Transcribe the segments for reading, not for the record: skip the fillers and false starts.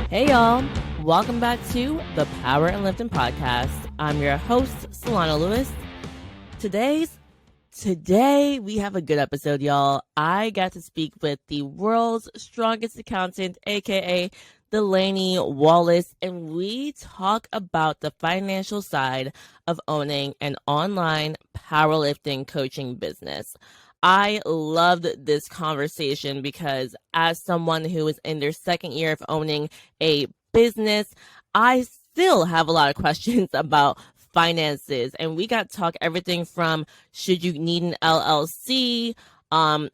Hey y'all, welcome back to the Power and Lifting Podcast. I'm your host, Solana Lewis. Today we have a good episode, y'all. I got to speak with the world's strongest accountant, aka Delaney Wallace, and we talk about the financial side of owning an online powerlifting coaching business. I loved this conversation because as someone who is in their second year of owning a business, I still have a lot of questions about finances. And we got to talk everything from should you need an LLC,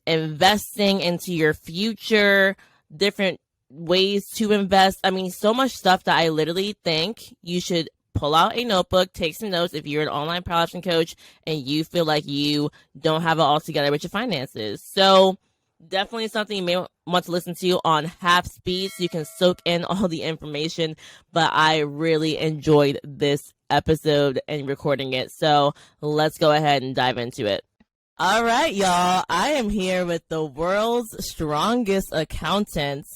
investing into your future, different ways to invest. I mean, so much stuff that I literally think you should pull out a notebook, take some notes if you're an online powerlifting coach and you feel like you don't have it all together with your finances. So definitely something you may want to listen to on half speed so you can soak in all the information. But I really enjoyed this episode and recording it. So let's go ahead and dive into it. All right, y'all. I am here with the world's strongest accountant,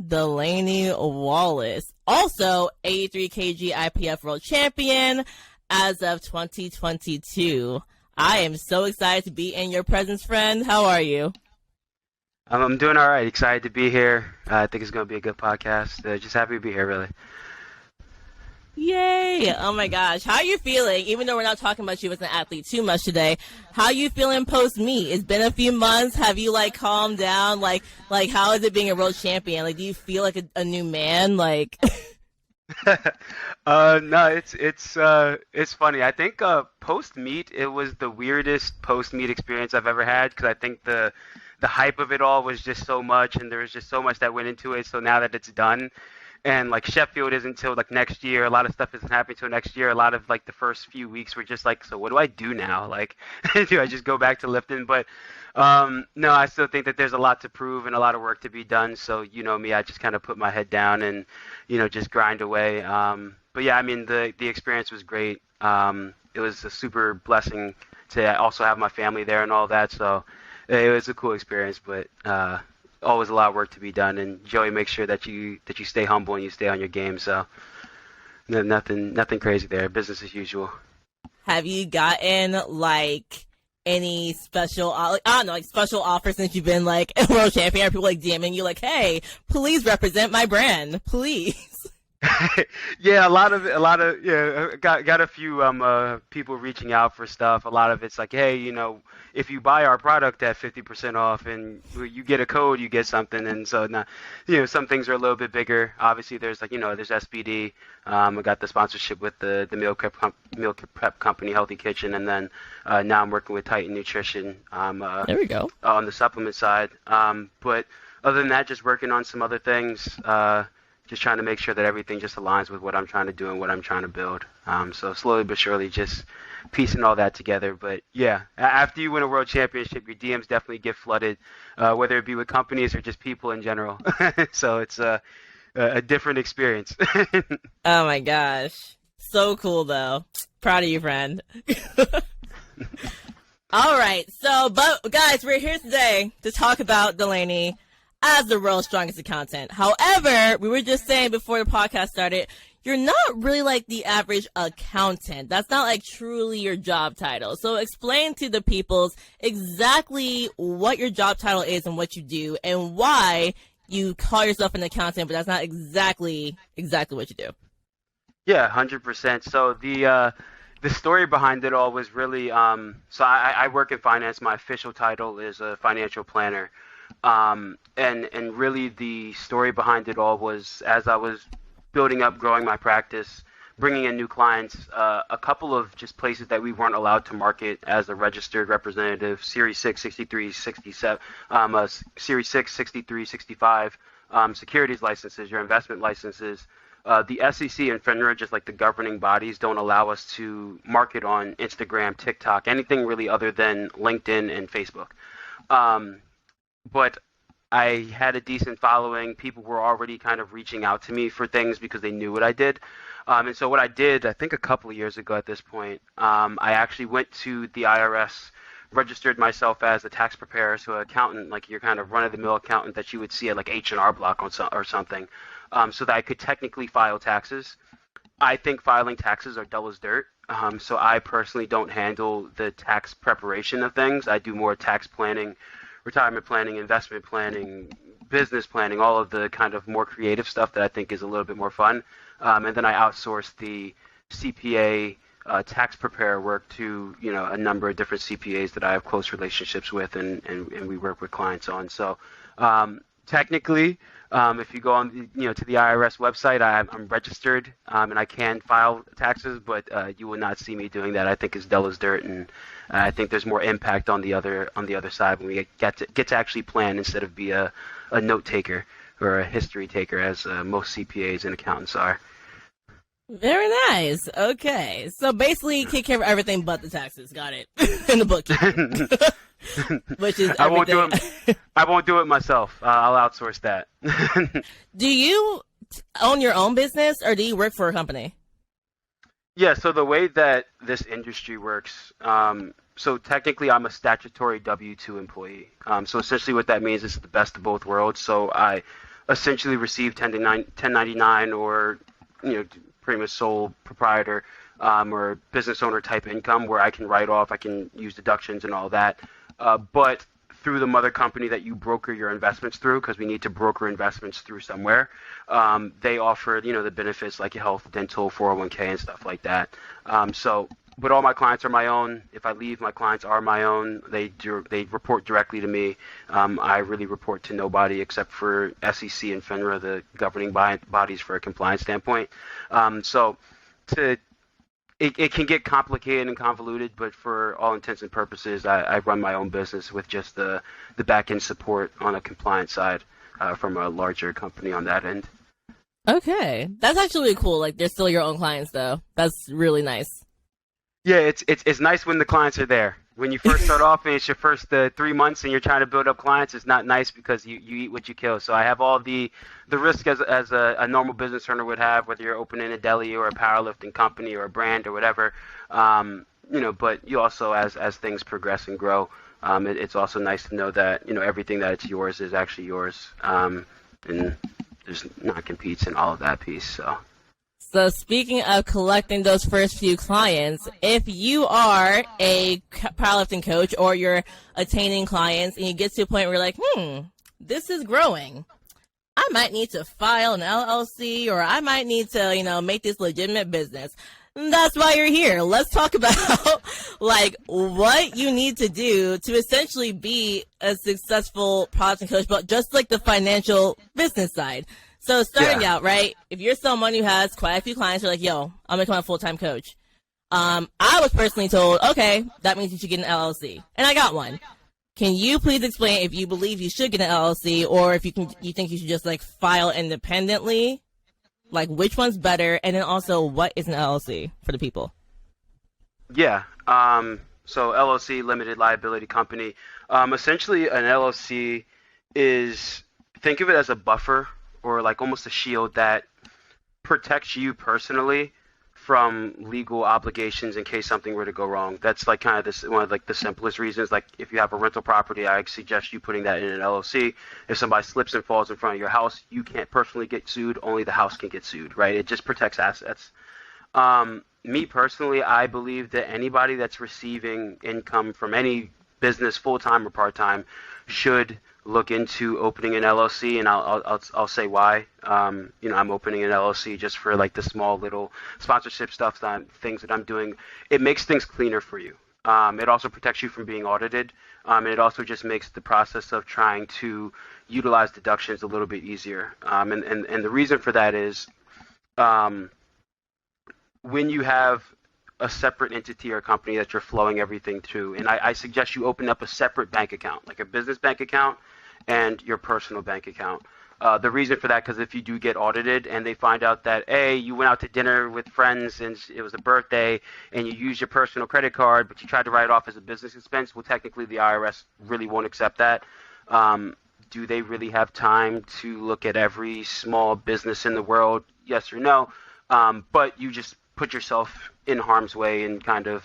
Delaney Wallace, also 83 kg IPF world champion as of 2022. I am so excited to be in your presence, friend. How are you? I'm doing all right. Excited to be here. I think it's going to be a good podcast. Just happy to be here, really. Yay! Oh my gosh, how are you feeling? Even though we're not talking about you as an athlete too much today, how are you feeling post meet? It's been a few months. Have you calmed down? Like how is it being a world champion? Like, do you feel like a new man? Like, No, it's funny. I think post meet it was the weirdest post meet experience I've ever had because I think the hype of it all was just so much, and there was just so much that went into it. So now that it's done. And Sheffield isn't until next year. A lot of stuff isn't happening until next year. A lot of the first few weeks were just so what do I do now? Do I just go back to lifting? But no, I still think that there's a lot to prove and a lot of work to be done. So you know me, I just kind of put my head down and just grind away. But yeah, I mean the experience was great. It was a super blessing to also have my family there and all that. So it was a cool experience, but. Always a lot of work to be done, and Joey makes sure that you stay humble and you stay on your game. So nothing crazy there. Business as usual. have you gotten any special, I don't know, special offers since you've been a world champion? Are people DMing you hey, please represent my brand, please? Yeah, a lot of yeah. Got a few people reaching out for stuff. A lot of it's hey, if you buy our product at 50% off and you get a code, you get something. And so now, some things are a little bit bigger. Obviously, there's there's SBD. I got the sponsorship with the meal prep company, Healthy Kitchen, and then now I'm working with Titan Nutrition. There we go. On the supplement side. But other than that, just working on some other things. Just trying to make sure that everything just aligns with what I'm trying to do and what I'm trying to build. So slowly but surely, just piecing all that together. But yeah, after you win a world championship, your DMs definitely get flooded, whether it be with companies or just people in general. So it's a different experience. Oh my gosh. So cool though. Proud of you, friend. All right. But guys, we're here today to talk about Delaney as the world's strongest accountant. However, we were just saying before the podcast started, you're not really the average accountant. That's not truly your job title. So explain to the peoples exactly what your job title is and what you do and why you call yourself an accountant, but that's not exactly what you do. Yeah, 100%. So the story behind it all was really so I work in finance. My official title is a financial planner. And really the story behind it all was as I was building up, growing my practice, bringing in new clients, a couple of just places that we weren't allowed to market as a registered representative, Series 6, 63, 67, Series 6, 63, 65, securities licenses, your investment licenses. The SEC and FINRA, just the governing bodies, don't allow us to market on Instagram, TikTok, anything really other than LinkedIn and Facebook. But I had a decent following. People were already kind of reaching out to me for things because they knew what I did. And so what I did, I think a couple of years ago at this point, I actually went to the IRS registered myself as a tax preparer, so an accountant, like your kind of run-of-the-mill accountant that you would see at like H&R Block or something, so that I could technically file taxes. I think filing taxes are dull as dirt. So I personally don't handle the tax preparation of things. I do more tax planning, retirement planning, investment planning, business planning, all of the kind of more creative stuff that I think is a little bit more fun. And then I outsource the CPA tax preparer work to a number of different CPAs that I have close relationships with, and we work with clients on. So technically, if you go on to the IRS website, I'm registered and I can file taxes, but you will not see me doing that. I think it's dull as dirt, and I think there's more impact on the other side when we get to actually plan instead of be a note taker or a history taker, as most CPAs and accountants are. Very nice. Okay. So basically, you take care of everything but the taxes. Got it. In the bookkeeping. Which is everything. I won't do it myself. I'll outsource that. Do you own your own business, or do you work for a company? Yeah, so the way that this industry works, so technically I'm a statutory W-2 employee. So essentially what that means is the best of both worlds. So I essentially receive 1099 or, pretty much sole proprietor or business owner type income where I can write off, I can use deductions and all that. But through the mother company that you broker your investments through, because we need to broker investments through somewhere, they offer, the benefits like health, dental, 401k, and stuff like that. But all my clients are my own. If I leave, my clients are my own. They report directly to me. I really report to nobody except for SEC and FINRA, the governing bodies for a compliance standpoint. It can get complicated and convoluted, but for all intents and purposes, I run my own business with just the back end support on a compliance side from a larger company on that end. Okay, that's actually really cool. Like, they're still your own clients, though. That's really nice. Yeah, it's nice when the clients are there. When you first start off and it's your first 3 months and you're trying to build up clients, it's not nice because you eat what you kill. So I have all the risk as a normal business owner would have, whether you're opening a deli or a powerlifting company or a brand or whatever. But you also, as things progress and grow, it's also nice to know that everything that's yours is actually yours, and there's non-competes and all of that piece. So speaking of collecting those first few clients, if you are a powerlifting coach or you're attaining clients and you get to a point where you're like, this is growing, I might need to file an LLC, or I might need to, make this legitimate business. That's why you're here. Let's talk about like what you need to do to essentially be a successful powerlifting coach, but just like the financial business side. So starting out, right, if you're someone who has quite a few clients, you're like, yo, I'm going to become a full-time coach. I was personally told, okay, that means you should get an LLC. And I got one. Can you please explain if you believe you should get an LLC, or if you think you should just like file independently? Like, which one's better? And then also, what is an LLC for the people? Yeah. So LLC, limited liability company. Essentially, an LLC is, think of it as a buffer, or like almost a shield that protects you personally from legal obligations in case something were to go wrong. That's like kind of one of like the simplest reasons. Like if you have a rental property, I suggest you putting that in an LLC. If somebody slips and falls in front of your house, you can't personally get sued. Only the house can get sued, right? It just protects assets. Me personally, I believe that anybody that's receiving income from any business, full-time or part-time, should look into opening an LLC, and I'll say why. I'm opening an LLC just for like the small little sponsorship stuff, things that I'm doing. It makes things cleaner for you. It also protects you from being audited, and it also just makes the process of trying to utilize deductions a little bit easier. And the reason for that is when you have a separate entity or company that you're flowing everything to, and I suggest you open up a separate bank account, like a business bank account and your personal bank account. The reason for that, because if you do get audited and they find out that, A, you went out to dinner with friends and it was a birthday and you used your personal credit card, but you tried to write it off as a business expense, well, technically the IRS really won't accept that. Do they really have time to look at every small business in the world? Yes or no. But you just put yourself in harm's way and kind of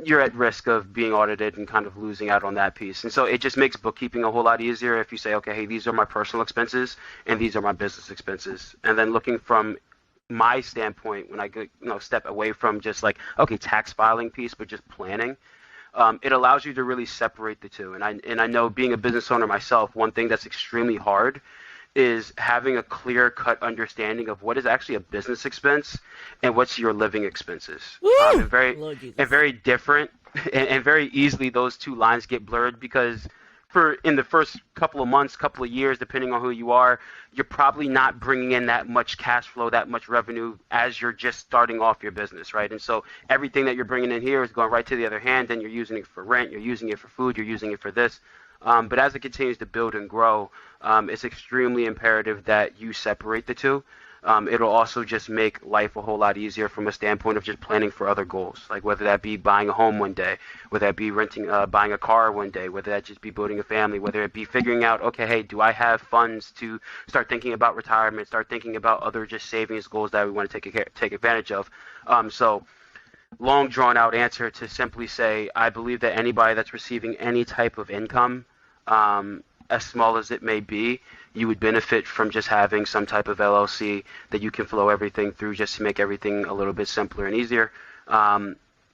you're at risk of being audited and kind of losing out on that piece. And so it just makes bookkeeping a whole lot easier if you say, okay, hey, these are my personal expenses and these are my business expenses. And then looking from my standpoint, when I go, step away from just like, okay, tax filing piece, but just planning, it allows you to really separate the two. And I know, being a business owner myself, one thing that's extremely hard is having a clear-cut understanding of what is actually a business expense and what's your living expenses. Woo! And very Lord Jesus. and very different, and very easily those two lines get blurred, because in the first couple of months, couple of years, depending on who you are, you're probably not bringing in that much cash flow, that much revenue as you're just starting off your business, right? And so everything that you're bringing in here is going right to the other hand, and you're using it for rent, you're using it for food, you're using it for this. But as it continues to build and grow, it's extremely imperative that you separate the two. It'll also just make life a whole lot easier from a standpoint of just planning for other goals, like whether that be buying a home one day, whether that be buying a car one day, whether that just be building a family, whether it be figuring out, okay, hey, do I have funds to start thinking about retirement, start thinking about other just savings goals that we want to take advantage of. So long drawn out answer to simply say, I believe that anybody that's receiving any type of income, as small as it may be, you would benefit from just having some type of LLC that you can flow everything through, just to make everything a little bit simpler and easier.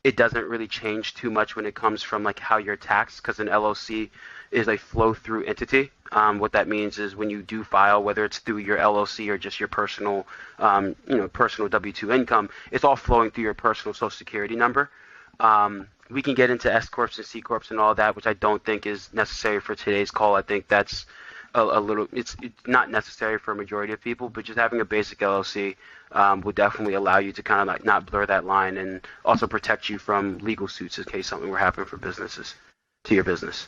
It doesn't really change too much when it comes from like how you're taxed, because an LLC is a flow through entity. What that means is when you do file, whether it's through your LLC or just your personal, personal W-2 income, it's all flowing through your personal Social Security number. We can get into S corps and C corps and all that, which I don't think is necessary for today's call. I think that's a little, it's not necessary for a majority of people, but just having a basic LLC would definitely allow you to kind of like not blur that line, and also protect you from legal suits in case something were happening for businesses to your business.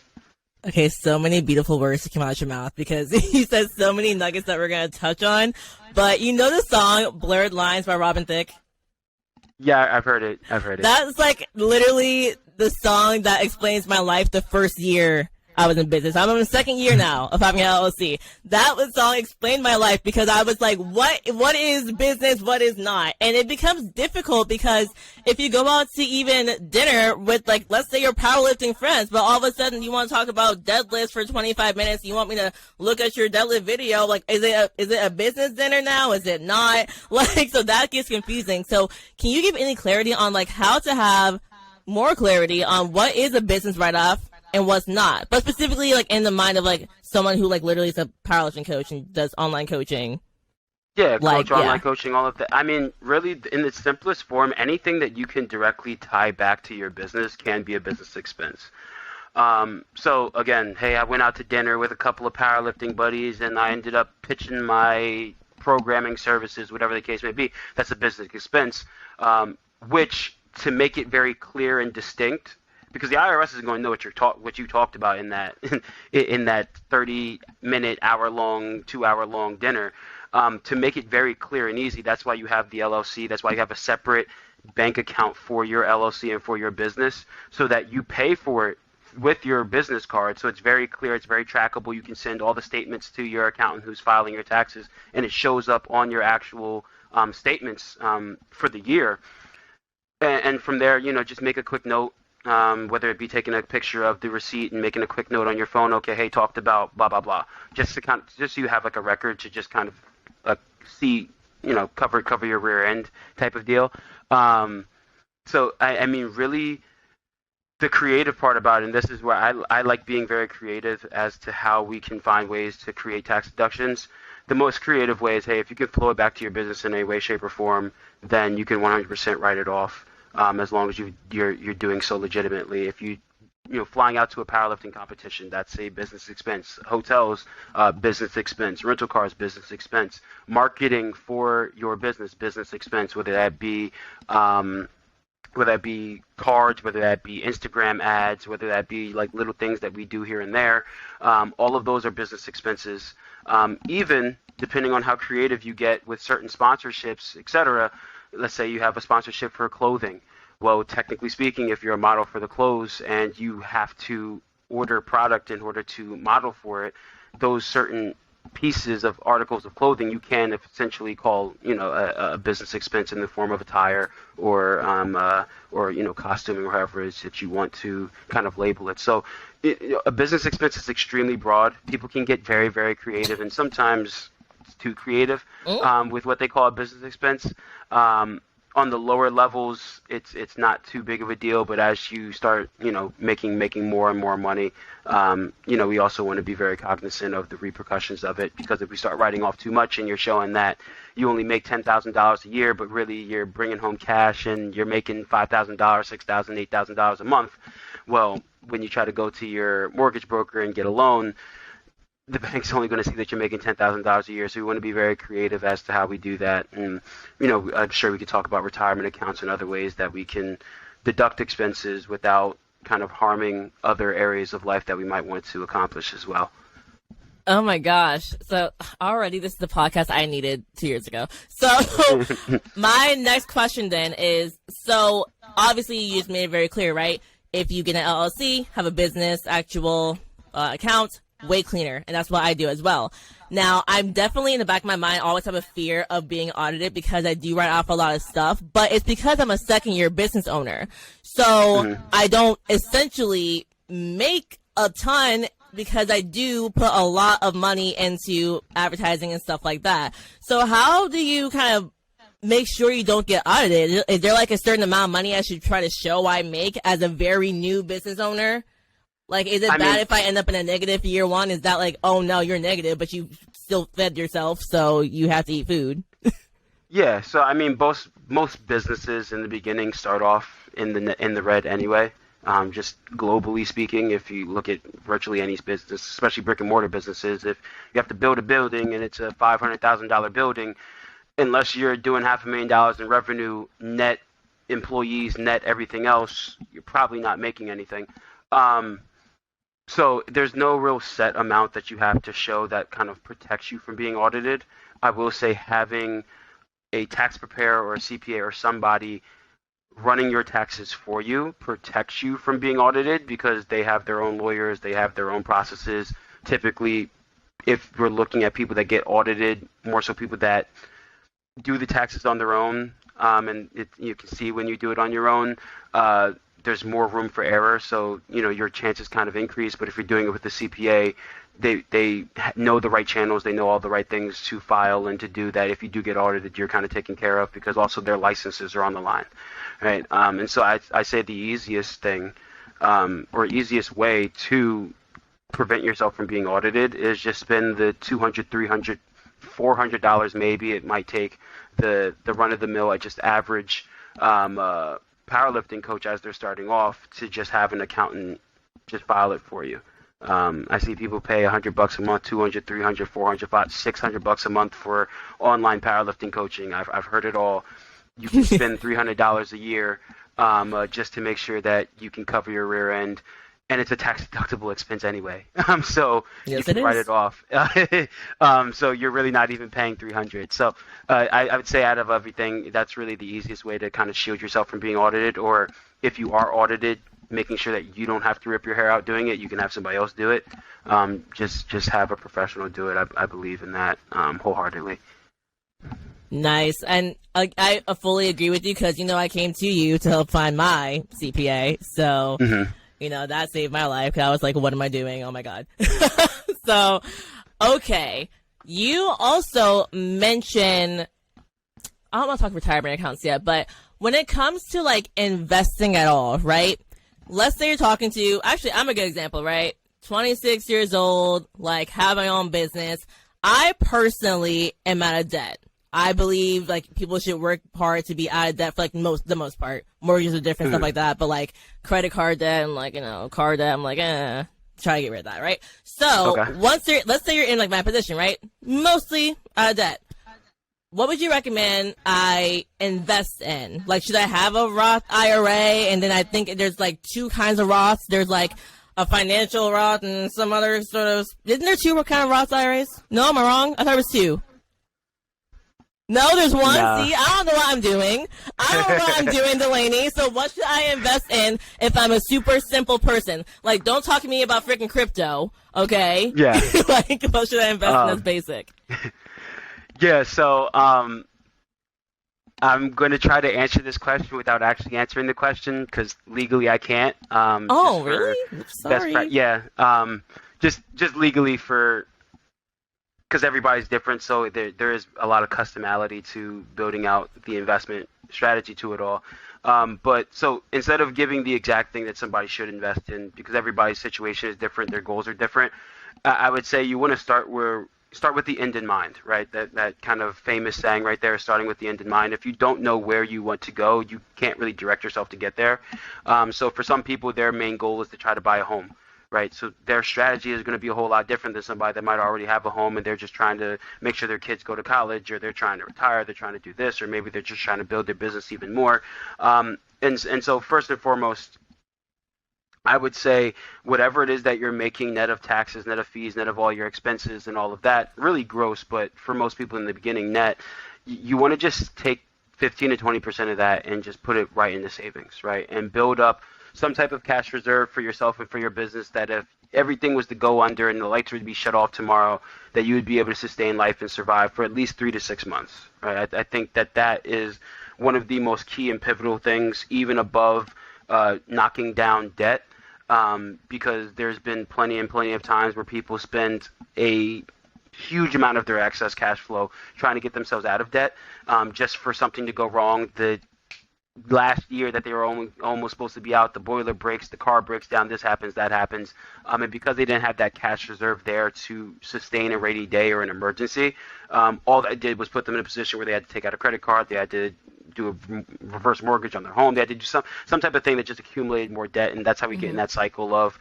Okay, so many beautiful words to come out your mouth, because you said so many nuggets that we're going to touch on. But you know the song Blurred Lines by Robin Thicke? Yeah, I've heard it. That's like literally the song that explains my life the first year I was in business. I'm in the second year now of having an LLC. That song explained my life, because I was like, what is business? What is not? And it becomes difficult, because if you go out to even dinner with, like, let's say your powerlifting friends, but all of a sudden you want to talk about deadlifts for 25 minutes. You want me to look at your deadlift video. Like, is it a business dinner now? Is it not? Like, so that gets confusing. So can you give any clarity on like how to have more clarity on what is a business write-off and what's not, but specifically like in the mind of like someone who like literally is a powerlifting coach and does online coaching? Yeah, like, coach, online coaching, all of that. I mean, really, in the simplest form, anything that you can directly tie back to your business can be a business expense. So again, hey, I went out to dinner with a couple of powerlifting buddies, and I ended up pitching my programming services, whatever the case may be. That's a business expense, which, to make it very clear and distinct, because the IRS is going to know what you talked about in that in that 30-minute, hour-long, 2-hour-long dinner. To make it very clear and easy, that's why you have the LLC. That's why you have a separate bank account for your LLC and for your business, so that you pay for it with your business card. So it's very clear, it's very trackable. You can send all the statements to your accountant who's filing your taxes, and it shows up on your actual statements for the year. And from there, just make a quick note. Whether it be taking a picture of the receipt and making a quick note on your phone, okay, hey, talked about blah blah blah, just so you have like a record to just kind of see, cover your rear end type of deal. So I mean, really, the creative part about it, and this is where I like being very creative as to how we can find ways to create tax deductions. The most creative way is, hey, if you can flow it back to your business in any way, shape, or form, then you can 100% write it off. As long as you're doing so legitimately. If flying out to a powerlifting competition, that's a business expense. Hotels, business expense. Rental cars, business expense. Marketing for your business expense. Whether that be cards, whether that be Instagram ads, whether that be like little things that we do here and there. All of those are business expenses. Even depending on how creative you get with certain sponsorships, etc. Let's say you have a sponsorship for clothing. Well, technically speaking, if you're a model for the clothes and you have to order product in order to model for it, those certain pieces of articles of clothing you can essentially call, a business expense in the form of attire or costuming or however it is that you want to kind of label it. So a business expense is extremely broad. People can get very, very creative, and sometimes it's too creative with what they call a business expense. On the lower levels, it's not too big of a deal, but as you start, making more and more money, we also want to be very cognizant of the repercussions of it, because if we start writing off too much and you're showing that you only make $10,000 a year, but really you're bringing home cash and you're making $5,000, $6,000, $8,000 a month, well, when you try to go to your mortgage broker and get a loan, the bank's only going to see that you're making $10,000 a year. So we want to be very creative as to how we do that. And, I'm sure we could talk about retirement accounts and other ways that we can deduct expenses without kind of harming other areas of life that we might want to accomplish as well. Oh my gosh. So already this is the podcast I needed 2 years ago. So my next question then is, so obviously you just made it very clear, right? If you get an LLC, have a business, actual account, way cleaner. And that's what I do as well. Now, I'm definitely in the back of my mind always have a fear of being audited because I do write off a lot of stuff, but it's because I'm a second year business owner. So I don't essentially make a ton because I do put a lot of money into advertising and stuff like that. So how do you kind of make sure you don't get audited? Is there like a certain amount of money I should try to show I make as a very new business owner? Like, is it bad if I end up in a negative year one? Is that like, oh no, you're negative, but you still fed yourself, so you have to eat food? Yeah. So most businesses in the beginning start off in the red anyway. Just globally speaking, if you look at virtually any business, especially brick and mortar businesses, if you have to build a building and it's a $500,000 building, unless you're doing $500,000 in revenue, net employees, net everything else, you're probably not making anything. So there's no real set amount that you have to show that kind of protects you from being audited. I will say having a tax preparer or a CPA or somebody running your taxes for you protects you from being audited, because they have their own lawyers, they have their own processes. Typically, if we're looking at people that get audited, more so people that do the taxes on their own, and you can see when you do it on your own, there's more room for error, so your chances kind of increase. But if you're doing it with the CPA, they know the right channels, they know all the right things to file and to do that. If you do get audited, you're kind of taken care of, because also their licenses are on the line, right? And so I say the easiest thing, or easiest way to prevent yourself from being audited is just spend the $200, $300, $400 maybe it might take the run of the mill at just average powerlifting coach as they're starting off to just have an accountant just file it for you. I see people pay $100 a month, $200, $300, $400, $600 a month for online powerlifting coaching. I've heard it all. You can spend $300 a year just to make sure that you can cover your rear end, and it's a tax deductible expense anyway. So yes, you can write it off. So you're really not even paying $300. So I would say out of everything, that's really the easiest way to kind of shield yourself from being audited. Or if you are audited, making sure that you don't have to rip your hair out doing it, you can have somebody else do it. Just have a professional do it. I believe in that wholeheartedly. Nice. And I fully agree with you, because I came to you to help find my CPA. So that saved my life. I was like, what am I doing? Oh my God. So, okay. You also mention, I don't want to talk retirement accounts yet, but when it comes to like investing at all, right? Let's say you're talking to, actually, I'm a good example, right? 26 years old, like have my own business. I personally am out of debt. I believe like people should work hard to be out of debt for like the most part. Mortgages are different, stuff like that. But like credit card debt and like, car debt, I'm like, try to get rid of that, right? So let's say you're in like my position, right? Mostly out of debt. What would you recommend I invest in? Like, should I have a Roth IRA? And then I think there's like two kinds of Roths. There's like a financial Roth and some other sort of, isn't there two kind of Roth IRAs? No, am I wrong? I thought it was two. No, there's one. No. See, I don't know what I'm doing. I don't know what I'm doing, Delaney. So what should I invest in if I'm a super simple person? Like, don't talk to me about freaking crypto, okay? Yeah. Like, what should I invest in that's Um, basic? yeah. So I'm going to try to answer this question without actually answering the question because legally I can't. Just Oh, for really? Oops, best sorry. yeah. Just legally for because everybody's different, so there is a lot of customality to building out the investment strategy to it all. But so instead of giving the exact thing that somebody should invest in, because everybody's situation is different, their goals are different, I would say you want to start with the end in mind, right? That kind of famous saying right there, starting with the end in mind. If you don't know where you want to go, you can't really direct yourself to get there. So for some people, their main goal is to try to buy a home, right? So their strategy is going to be a whole lot different than somebody that might already have a home and they're just trying to make sure their kids go to college, or they're trying to retire, they're trying to do this, or maybe they're just trying to build their business even more. And so first and foremost, I would say whatever it is that you're making, net of taxes, net of fees, net of all your expenses and all of that, really gross, but for most people in the beginning, net, you want to just take 15 to 20% of that and just put it right into savings, right? And build up some type of cash reserve for yourself and for your business, that if everything was to go under and the lights were to be shut off tomorrow, that you would be able to sustain life and survive for at least 3 to 6 months, right? I think that is one of the most key and pivotal things, even above knocking down debt, because there's been plenty and plenty of times where people spend a huge amount of their excess cash flow trying to get themselves out of debt, just for something to go wrong. The last year that they were almost supposed to be out, the boiler breaks, the car breaks down, this happens, that happens, and because they didn't have that cash reserve there to sustain a rainy day or an emergency, all that did was put them in a position where they had to take out a credit card, they had to do a reverse mortgage on their home, they had to do some type of thing that just accumulated more debt, and that's how we get in that cycle of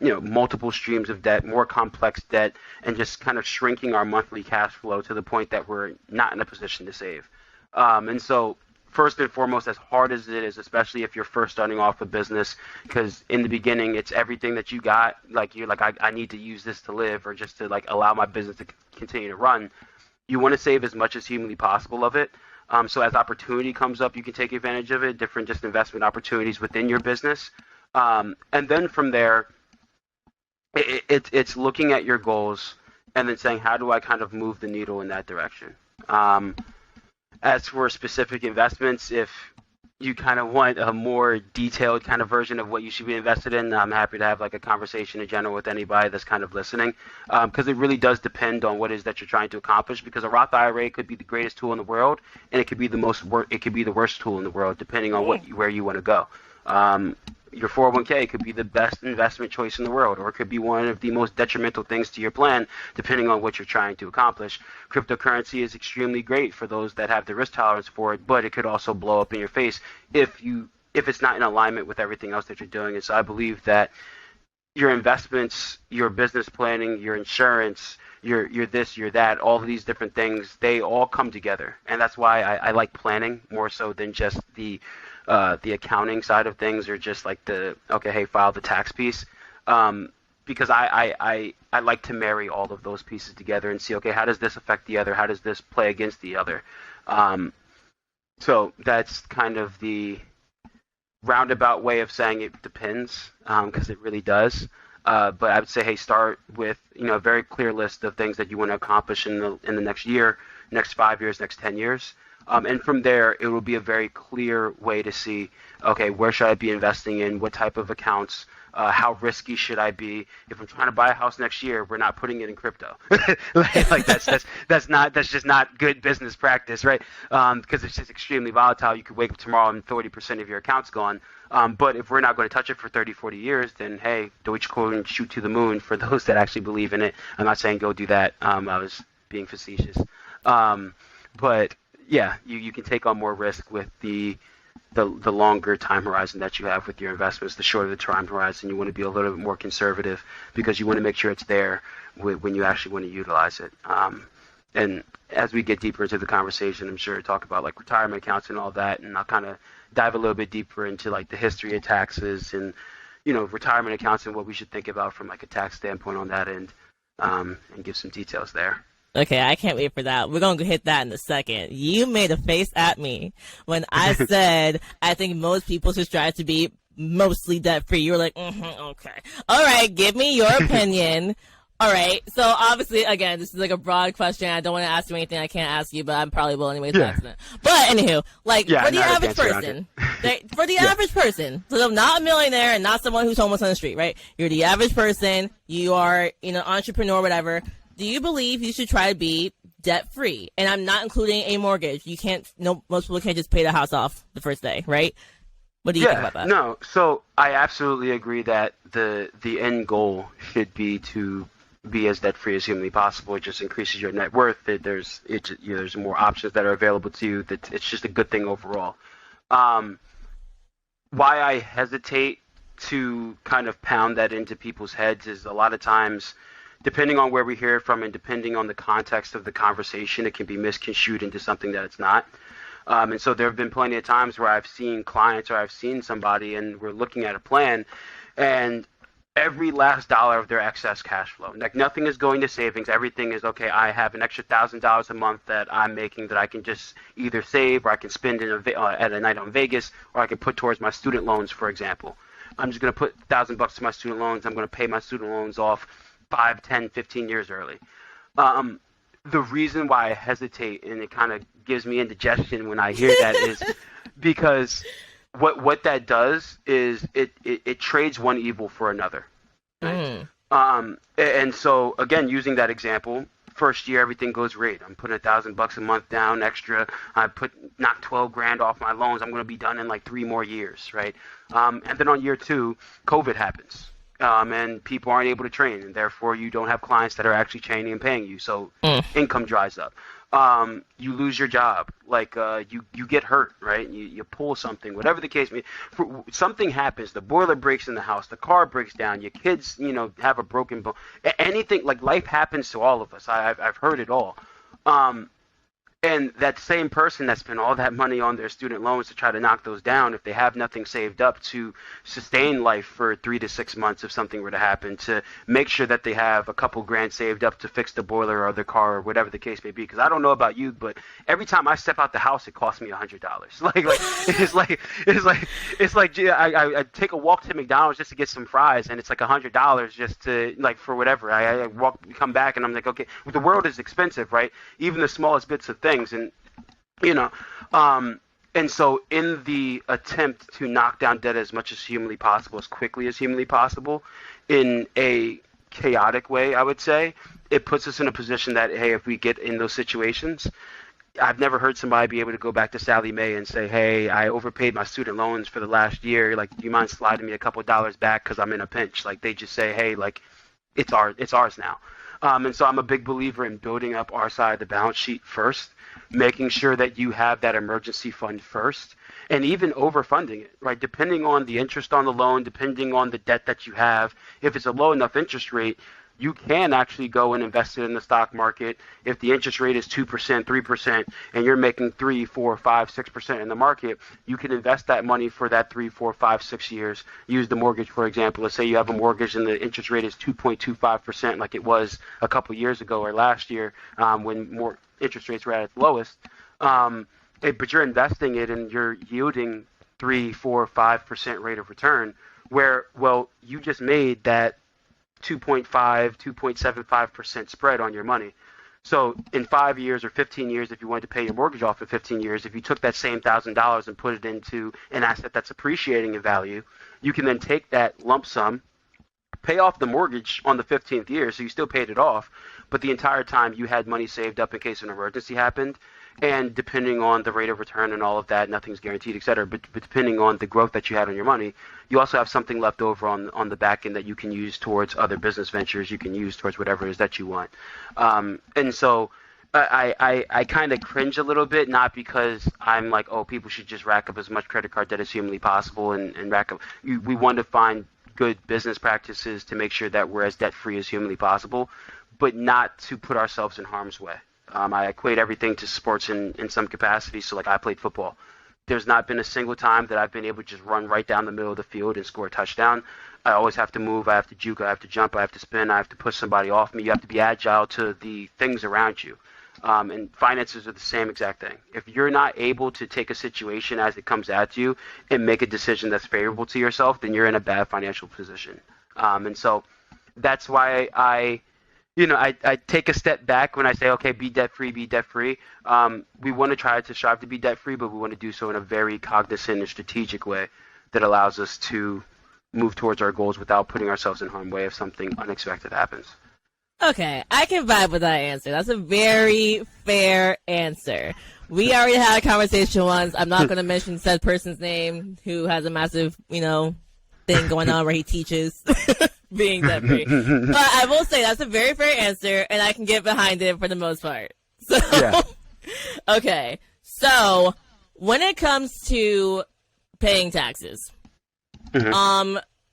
multiple streams of debt, more complex debt, and just kind of shrinking our monthly cash flow to the point that we're not in a position to save. And so first and foremost, as hard as it is, especially if you're first starting off a business, because in the beginning it's everything that you got, like you're like, I need to use this to live, or just to like allow my business to continue to run. You want to save as much as humanly possible of it. So as opportunity comes up, you can take advantage of it, different just investment opportunities within your business. And then from there, it's looking at your goals and then saying, how do I kind of move the needle in that direction? As for specific investments, if you kind of want a more detailed kind of version of what you should be invested in, I'm happy to have like a conversation in general with anybody that's kind of listening, because it really does depend on what it is that you're trying to accomplish. Because a Roth IRA could be the greatest tool in the world, and it could be it could be the worst tool in the world, depending on where you want to go. Your 401k could be the best investment choice in the world, or it could be one of the most detrimental things to your plan, depending on what you're trying to accomplish. Cryptocurrency is extremely great for those that have the risk tolerance for it, but it could also blow up in your face if it's not in alignment with everything else that you're doing. And so I believe that your investments, your business planning, your insurance, your this, your that, all of these different things, they all come together. And that's why I like planning more so than just the accounting side of things, or just like hey, file the tax piece, because I like to marry all of those pieces together and see, okay, how does this affect the other, how does this play against the other. So that's kind of the roundabout way of saying it depends, because it really does. But I would say, hey, start with a very clear list of things that you want to accomplish in the next year, next 5 years, next 10 years. And from there, it will be a very clear way to see, okay, where should I be investing in, what type of accounts, how risky should I be? If I'm trying to buy a house next year, we're not putting it in crypto. Like that's just not good business practice, right? Because it's just extremely volatile. You could wake up tomorrow and 30% of your account's gone. But if we're not going to touch it for 30, 40 years, then hey, Dogecoin and shoot to the moon for those that actually believe in it. I'm not saying go do that. I was being facetious. But yeah, you can take on more risk with the longer time horizon that you have with your investments. The shorter the time horizon, you want to be a little bit more conservative, because you want to make sure it's there when you actually want to utilize it. And as we get deeper into the conversation, I'm sure talk about like retirement accounts and all that, and I'll kind of dive a little bit deeper into like the history of taxes and retirement accounts and what we should think about from like a tax standpoint on that end, and give some details there. Okay, I can't wait for that. We're going to hit that in a second. You made a face at me when I said I think most people should strive to be mostly debt free. You were like, okay. All right, give me your opinion. All right. So obviously, again, this is like a broad question. I don't want to ask you anything I can't ask you, but I probably will anyways. Yeah. But anywho, like Yeah, for the not a average dance around person, it. for the average person, so not a millionaire and not someone who's homeless on the street, right? You're the average person. You are, entrepreneur, whatever. Do you believe you should try to be debt free? And I'm not including a mortgage. You can't. No, most people can't just pay the house off the first day, right? What do you think about that? No. So I absolutely agree that the end goal should be to be as debt free as humanly possible. It just increases your net worth. There's more options that are available to you. That it's just a good thing overall. Why I hesitate to kind of pound that into people's heads is a lot of times, depending on where we hear it from and depending on the context of the conversation, it can be misconstrued into something that it's not. And so there have been plenty of times where I've seen clients or I've seen somebody and we're looking at a plan and every last dollar of their excess cash flow, like nothing is going to savings. Everything is, okay, I have an extra $1,000 a month that I'm making that I can just either save or I can spend at a night on Vegas, or I can put towards my student loans, for example. I'm just going to put $1,000 to my student loans. I'm going to pay my student loans off 5, 10, 15 years early. The reason why I hesitate and it kind of gives me indigestion when I hear that is because what that does is it trades one evil for another. Right? And so again, using that example, first year everything goes great. I'm putting $1,000 a month down extra. I knock 12 grand off my loans. I'm going to be done in like 3 more years, right? And then on year 2, COVID happens. And people aren't able to train, and therefore you don't have clients that are actually training and paying you. So income dries up. You lose your job, like you get hurt, right? You pull something, whatever the case may be. Something happens, the boiler breaks in the house, the car breaks down, your kids, have a broken bone. Anything, like life happens to all of us. I've heard it all. And that same person that spent all that money on their student loans to try to knock those down, if they have nothing saved up to sustain life for 3 to 6 months if something were to happen, to make sure that they have a couple grand saved up to fix the boiler or their car or whatever the case may be. Because I don't know about you, but every time I step out the house, it costs me $100. It's like I take a walk to McDonald's just to get some fries, and it's like $100 just to, like, for whatever. I come back, and I'm like, okay, the world is expensive, right? Even the smallest bits of things. And and so in the attempt to knock down debt as much as humanly possible, as quickly as humanly possible, in a chaotic way, I would say, it puts us in a position that, hey, if we get in those situations, I've never heard somebody be able to go back to Sally Mae and say, hey, I overpaid my student loans for the last year. Like, do you mind sliding me a couple of dollars back because I'm in a pinch? Like, they just say, hey, like, it's ours now. And so I'm a big believer in building up our side of the balance sheet first, making sure that you have that emergency fund first, and even overfunding it, right? Depending on the interest on the loan, depending on the debt that you have, if it's a low enough interest rate, you can actually go and invest it in the stock market. If the interest rate is 2%, 3%, and you're making 3, 4, 5, 6% in the market, you can invest that money for that 3, 4, 5, 6 years. Use the mortgage, for example. Let's say you have a mortgage and the interest rate is 2.25%, like it was a couple years ago or last year when more interest rates were at its lowest. But you're investing it and you're yielding 3, 4, 5% rate of return, where, well, you just made that 2.5, 2.75% spread on your money. So in 5 years or 15 years, if you wanted to pay your mortgage off in 15 years, if you took that same $1,000 and put it into an asset that's appreciating in value, you can then take that lump sum, pay off the mortgage on the 15th year, so you still paid it off, but the entire time you had money saved up in case an emergency happened. And depending on the rate of return and all of that, nothing's guaranteed, et cetera, but depending on the growth that you had on your money, you also have something left over on the back end that you can use towards other business ventures, you can use towards whatever it is that you want. And so I kind of cringe a little bit, not because I'm like, oh, people should just rack up as much credit card debt as humanly possible and rack up. We want to find good business practices to make sure that we're as debt-free as humanly possible, but not to put ourselves in harm's way. I equate everything to sports in some capacity. So, like, I played football. there's not been a single time that I've been able to just run right down the middle of the field and score a touchdown. I always have to move. I have to juke. I have to jump. I have to spin. I have to push somebody off me. You have to be agile to the things around you. And finances are the same exact thing. If you're not able to take a situation as it comes at you and make a decision that's favorable to yourself, then you're in a bad financial position. And so that's why I take a step back when I say, okay, be debt free, be debt free. We want to try to strive to be debt free, but we want to do so in a very cognizant and strategic way that allows us to move towards our goals without putting ourselves in harm's way if something unexpected happens. Okay, I can vibe with that answer. That's a very fair answer. We already had a conversation once. I'm not going to mention said person's name who has a massive, thing going on where he teaches being debt free. But I will say that's a very fair answer, and I can get behind it for the most part. So, Yeah. Okay. So, when it comes to paying taxes,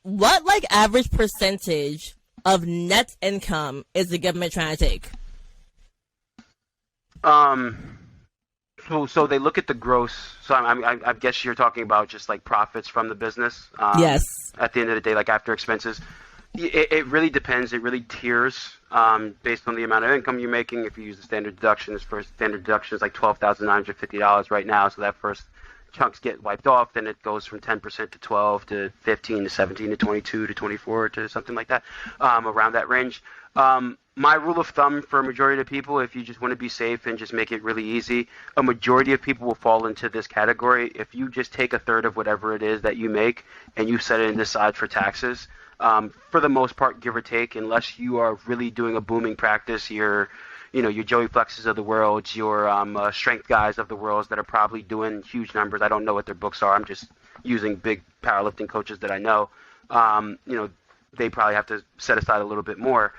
what average percentage of net income is the government trying to take? So they look at the gross. So I guess you're talking about just like profits from the business. Yes. At the end of the day, like after expenses, it really depends. It really tiers based on the amount of income you're making. If you use the standard deduction, this first standard deduction is like $12,950 right now. So that first chunks get wiped off, then it goes from 10% to 12 to 15 to 17 to 22 to 24 to something like that, around that range. My rule of thumb for a majority of people, if you just want to be safe and just make it really easy, a majority of people will fall into this category. If you just take a third of whatever it is that you make and you set it aside for taxes, for the most part, give or take, unless you are really doing a booming practice, your Joey Flexes of the world, your strength guys of the world that are probably doing huge numbers. I don't know what their books are. I'm just using big powerlifting coaches that I know. They probably have to set aside a little bit more.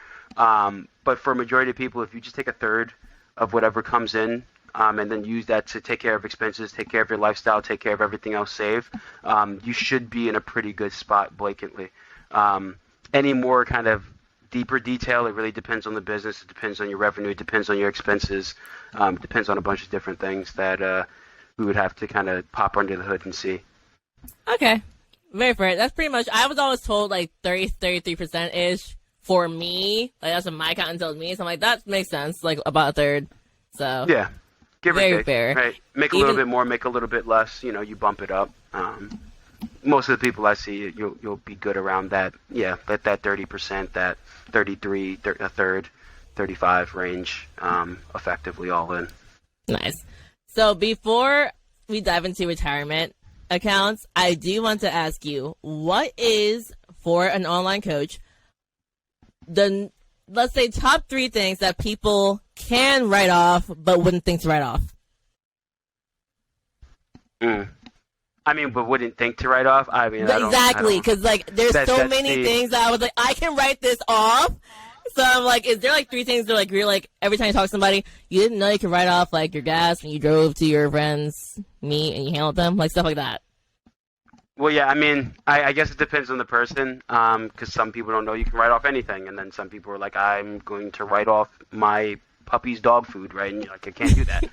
But for a majority of people, if you just take a third of whatever comes in, and then use that to take care of expenses, take care of your lifestyle, take care of everything else saved, you should be in a pretty good spot blatantly. Any more kind of deeper detail, it really depends on the business, it depends on your revenue, it depends on your expenses, it depends on a bunch of different things that we would have to kind of pop under the hood and see. Okay, very fair. That's pretty much, I was always told 33%-ish for me. That's what my accountant told me, so I'm like, that makes sense, about a third. So yeah, give or very take, fair. right? Make a little bit more, make a little bit less, you bump it up. Most of the people I see, you'll be good around that. Yeah, that 30%, that 33, a third, 35 range, effectively all in. Nice. So before we dive into retirement accounts, I do want to ask you, what is, for an online coach, let's say top 3 things that people can write off but wouldn't think to write off? But wouldn't think to write off. Exactly, because there's so many things that I was like, I can write this off. So I'm like, is there 3 things that you're every time you talk to somebody, you didn't know you could write off your gas when you drove to your friend's meet and you handled them, stuff like that? Well, yeah, I guess it depends on the person, because some people don't know you can write off anything, and then some people are like, I'm going to write off my puppy's dog food, right? And you're like, I can't do that,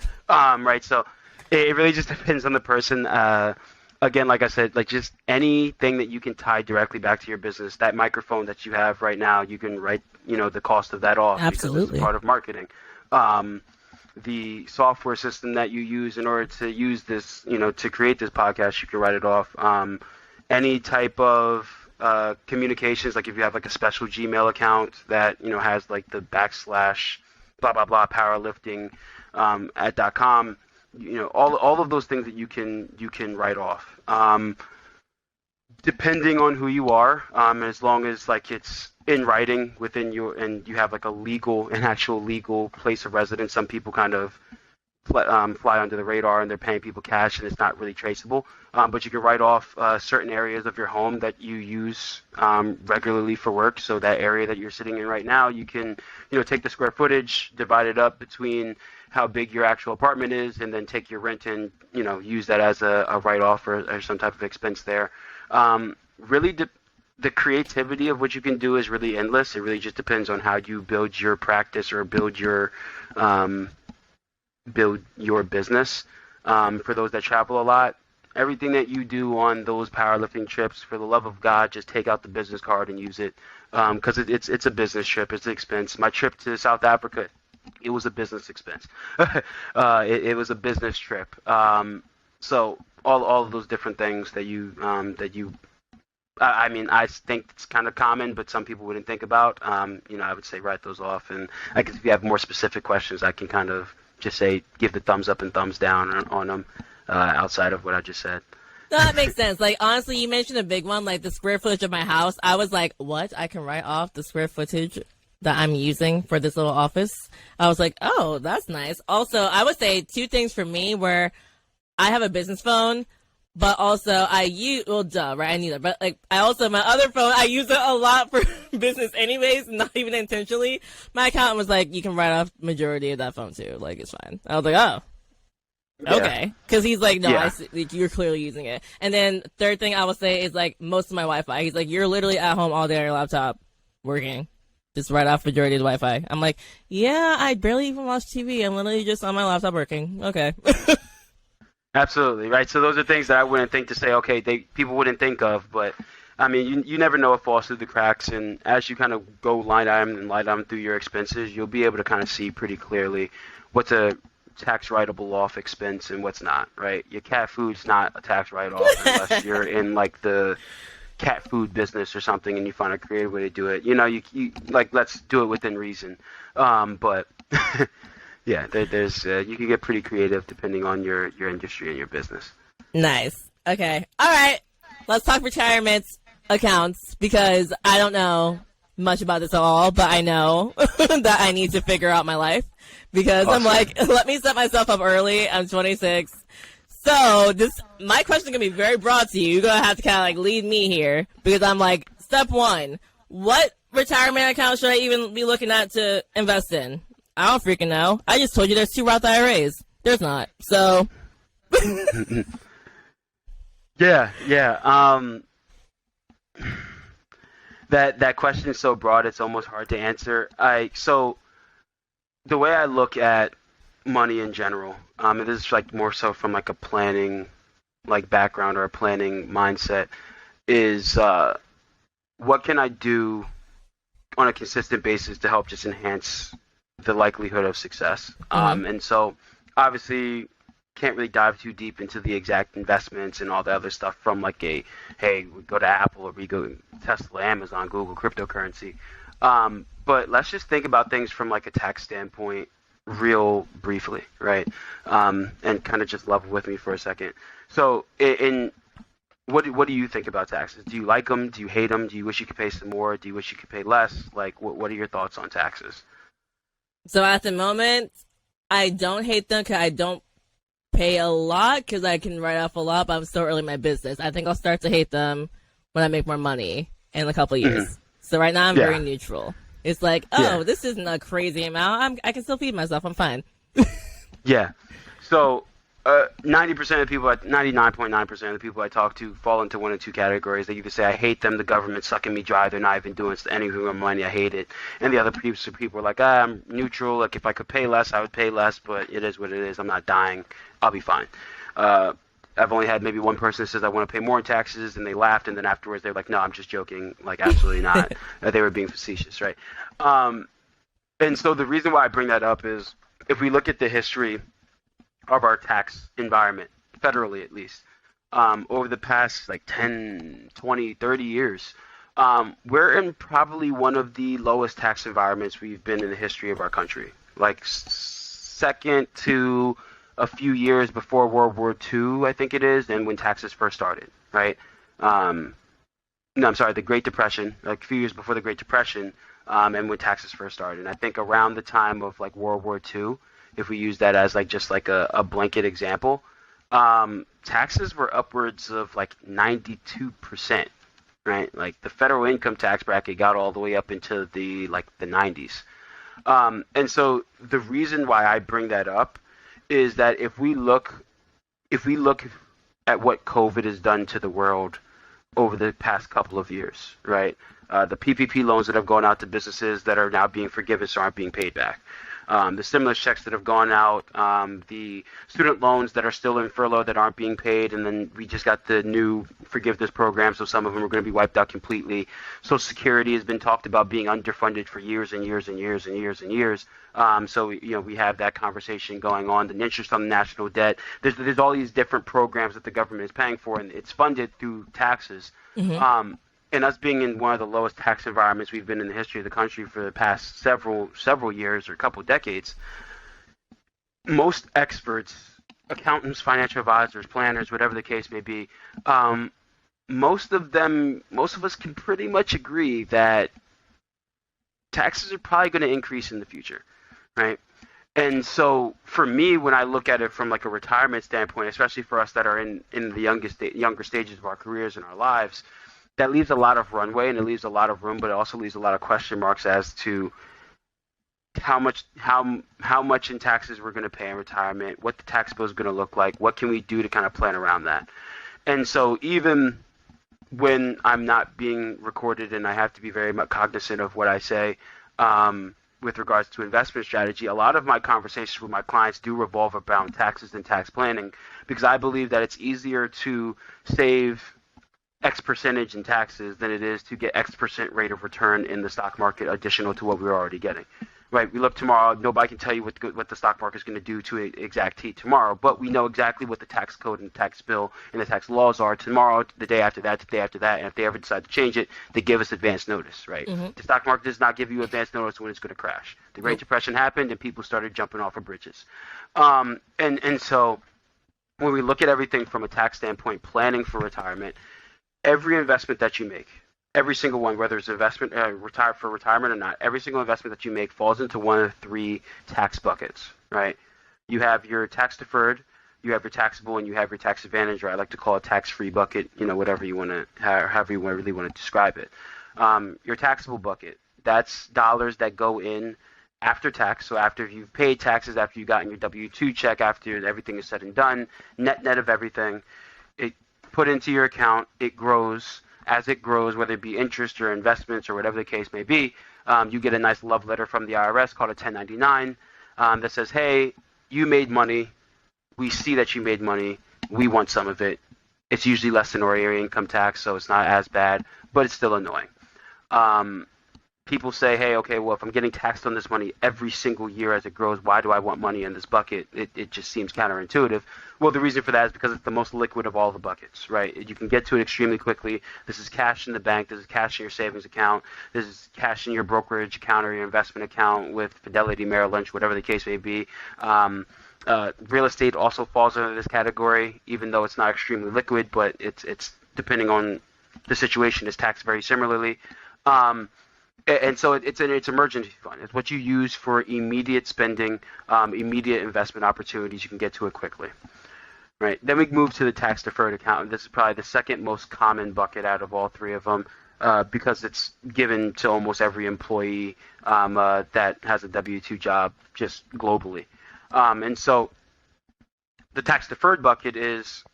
right? So it really just depends on the person. Again, like I said, just anything that you can tie directly back to your business. That microphone that you have right now, you can write, the cost of that off. Absolutely. Because it's part of marketing. The software system that you use in order to use this, to create this podcast, you can write it off. Any type of communications, if you have a special Gmail account that, has the / blah, blah, blah, powerlifting at .com, all of those things that you can write off. Depending on who you are, as long as it's in writing within and you have an actual legal place of residence. Some people kind of fly under the radar and they're paying people cash and it's not really traceable. But you can write off certain areas of your home that you use regularly for work. So that area that you're sitting in right now, you can take the square footage, divide it up between how big your actual apartment is, and then take your rent and use that as a write-off or some type of expense there. Really, the creativity of what you can do is really endless. It really just depends on how you build your practice or build your business. For those that travel a lot, Everything that you do on those powerlifting trips, for the love of God, just take out the business card and use it, because it's a business trip. It's an expense. My trip to South Africa, it was a business expense. It was a business trip. So all of those different things that you I mean, I think it's kind of common, but some people wouldn't think about. I would say write those off, and I guess if you have more specific questions, I can kind of just say give the thumbs up and thumbs down on them, outside of what I just said. No, that makes sense. Like, honestly, you mentioned a big one, like the square footage of my house. I was like, what? I can write off the square footage that I'm using for this little office. I was like, oh, that's nice. Also, I would say two things for me where I have a business phone, but also I use, well, duh, right? I need it. But like, I also, my other phone, I use it a lot for business anyways, not even intentionally. My accountant was like, you can write off majority of that phone too. Like, it's fine. I was like, oh. Okay, because he's like, no, Yeah. like, you're clearly using it. And then third thing I will say is like most of my Wi-Fi. He's like, you're literally at home all day on your laptop working, just right off majority of the Wi-Fi. I'm like, yeah, I barely even watch TV. I'm literally just on my laptop working. Okay. Absolutely, right. So those are things that I wouldn't think to say, okay, people wouldn't think of, but I mean, you never know what falls through the cracks, and as you kind of go line item through your expenses, you'll be able to kind of see pretty clearly what's a tax writable off expense and what's not, right? Your cat food's not a tax write off unless you're in like the cat food business or something and you find a creative way to do it. You like, let's do it within reason. But yeah, there's you can get pretty creative depending on your industry and your business. Nice. Okay. All right. Let's talk retirement accounts because I don't know much about this at all, but I know that I need to figure out my life because Awesome. I'm like, let me set myself up early. I'm 26. So my question is going to be very broad to you. You're going to have to kind of like lead me here because I'm like, step one, what retirement account should I even be looking at to invest in? I don't freaking know. I just told you there's 2 Roth IRAs. There's not. So. Yeah. That question is so broad, it's almost hard to answer. So the way I look at money in general, and this is like more so from like a planning like background or a planning mindset, is what can I do on a consistent basis to help just enhance the likelihood of success. And so obviously can't really dive too deep into the exact investments and all the other stuff from like hey, we go to Apple or we go Tesla, Amazon, Google, cryptocurrency. But let's just think about things from like a tax standpoint real briefly, right? And kind of just level with me for a second. So what do you think about taxes? Do you like them? Do you hate them? Do you wish you could pay some more? Do you wish you could pay less? Like, what are your thoughts on taxes? So at the moment, I don't hate them because I don't pay a lot because I can write off a lot, but I'm still early in my business. I think I'll start to hate them when I make more money in a couple of years. Mm-hmm. So right now I'm very neutral. It's like, this isn't a crazy amount. I can still feed myself. I'm fine. Yeah. So 90% of people, 99.9% of the people I talk to fall into one of two categories. They either say, I hate them, the government's sucking me dry, they're not even doing anything with money, I hate it. And the other people are like, I'm neutral, like if I could pay less, I would pay less, but it is what it is, I'm not dying, I'll be fine. I've only had maybe one person that says I want to pay more in taxes, and they laughed, and then afterwards they're like, no, I'm just joking, like absolutely not. They were being facetious, right? And so the reason why I bring that up is if we look at the history of our tax environment, federally at least, over the past like 10, 20, 30 years, we're in probably one of the lowest tax environments we've been in the history of our country. Like second to a few years before World War II, I think it is, and when taxes first started, right? No, I'm sorry, the Great Depression, like a few years before the Great Depression, and when taxes first started. And I think around the time of like World War II, if we use that as like just like a blanket example, taxes were upwards of like 92%, right? Like the federal income tax bracket got all the way up into the 90s. And so the reason why I bring that up is that if we look at what COVID has done to the world over the past couple of years, right? The PPP loans that have gone out to businesses that are now being forgiven so aren't being paid back. the stimulus checks that have gone out, the student loans that are still in furlough that aren't being paid, and then we just got the new forgiveness program, so some of them are going to be wiped out completely. Social Security has been talked about being underfunded for years and years and years and years and years. So we have that conversation going on. The interest on the national debt. There's all these different programs that the government is paying for, and it's funded through taxes. Hmm. And us being in one of the lowest tax environments we've been in the history of the country for the past several years or a couple of decades, most experts, accountants, financial advisors, planners, whatever the case may be, most of us can pretty much agree that taxes are probably going to increase in the future, right? And so for me, when I look at it from like a retirement standpoint, especially for us that are in the younger stages of our careers and our lives, that leaves a lot of runway and it leaves a lot of room, but it also leaves a lot of question marks as to how much in taxes we're going to pay in retirement, what the tax bill is going to look like, what can we do to kind of plan around that. And so even when I'm not being recorded and I have to be very much cognizant of what I say with regards to investment strategy, a lot of my conversations with my clients do revolve around taxes and tax planning, because I believe that it's easier to save X percentage in taxes than it is to get X percent rate of return in the stock market additional to what we're already getting. Right, we look tomorrow, nobody can tell you what the stock market is going to do to an exact T tomorrow, but we know exactly what the tax code and the tax bill and the tax laws are tomorrow, the day after that, and if they ever decide to change it, they give us advance notice, right? Hmm. The stock market does not give you advance notice when it's going to crash. The Great Depression happened and people started jumping off of bridges. And so when we look at everything from a tax standpoint, planning for retirement, every investment that you make, every single one, whether it's investment for retirement or not, every single investment that you make falls into one of three tax buckets, right? You have your tax deferred, you have your taxable, and you have your tax advantage, or I like to call it tax-free bucket, whatever you want to, however you really want to describe it. Your taxable bucket, that's dollars that go in after tax, so after you've paid taxes, after you've gotten your W-2 check, after everything is said and done, net of everything, it put into your account, it grows. As it grows, whether it be interest or investments or whatever the case may be, you get a nice love letter from the IRS called a 1099 that says, hey, you made money. We see that you made money. We want some of it. It's usually less than ordinary income tax, so it's not as bad, but it's still annoying. People say, hey, okay, well, if I'm getting taxed on this money every single year as it grows, why do I want money in this bucket? It just seems counterintuitive. Well, the reason for that is because it's the most liquid of all the buckets, right? You can get to it extremely quickly. This is cash in the bank. This is cash in your savings account. This is cash in your brokerage account or your investment account with Fidelity, Merrill Lynch, whatever the case may be. Real estate also falls under this category, even though it's not extremely liquid, but it's depending on the situation, is taxed very similarly. And so it's an emergency fund. It's what you use for immediate spending, immediate investment opportunities. You can get to it quickly. Right. Then we move to the tax deferred account. This is probably the second most common bucket out of all three of them, because it's given to almost every employee that has a W-2 job just globally. And so the tax deferred bucket is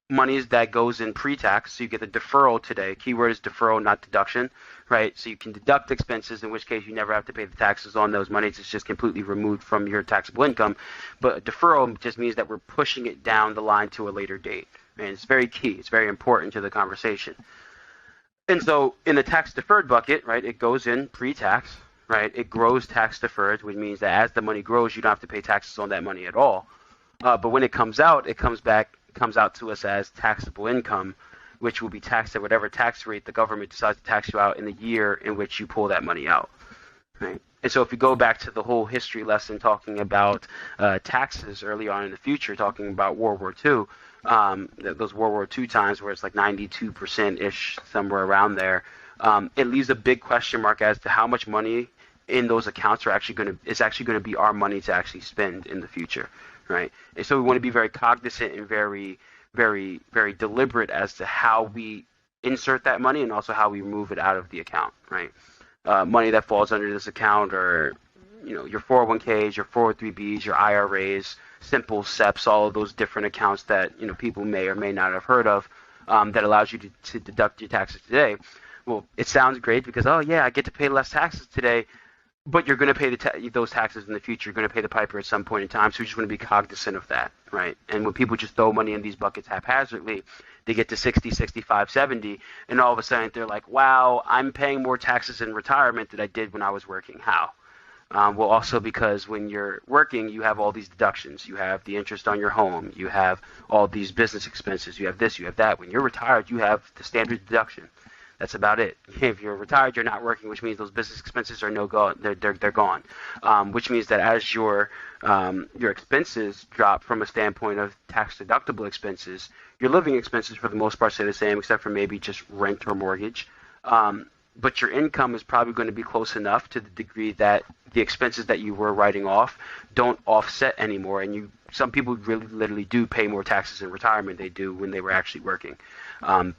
monies that goes in pre-tax, so you get the deferral today. Keyword is deferral, not deduction, right? So you can deduct expenses, in which case you never have to pay the taxes on those monies. It's just completely removed from your taxable income. But deferral just means that we're pushing it down the line to a later date. And it's very key. It's very important to the conversation. And so in the tax deferred bucket, right, it goes in pre-tax, right? It grows tax deferred, which means that as the money grows, you don't have to pay taxes on that money at all. But when it comes out, it comes out to us as taxable income, which will be taxed at whatever tax rate the government decides to tax you out in the year in which you pull that money out. Right? And so if we go back to the whole history lesson talking about taxes early on in the future, talking about World War II, those World War II times where it's like 92%-ish, somewhere around there, it leaves a big question mark as to how much money in those accounts is actually going to be our money to actually spend in the future. Right. And so we want to be very cognizant and very, very, very deliberate as to how we insert that money and also how we move it out of the account. Right. Money that falls under this account, or your 401ks, your 403bs, your IRAs, simple SEPs, all of those different accounts that people may or may not have heard of, that allows you to deduct your taxes today. Well, it sounds great because, oh yeah, I get to pay less taxes today. but you're going to pay those taxes in the future. You're going to pay the piper at some point in time, so you just want to be cognizant of that, right? And when people just throw money in these buckets haphazardly, they get to 60, 65, 70, and all of a sudden they're like, wow, I'm paying more taxes in retirement than I did when I was working. How? Well, also because when you're working, you have all these deductions. You have the interest on your home. You have all these business expenses. You have this, you have that. When you're retired, you have the standard deduction. That's about it. If you're retired, you're not working, which means those business expenses are no go. They're gone. Which means that as your expenses drop from a standpoint of tax deductible expenses, your living expenses for the most part stay the same, except for maybe just rent or mortgage. But your income is probably going to be close enough to the degree that the expenses that you were writing off don't offset anymore. And some people really literally do pay more taxes in retirement than they do when they were actually working,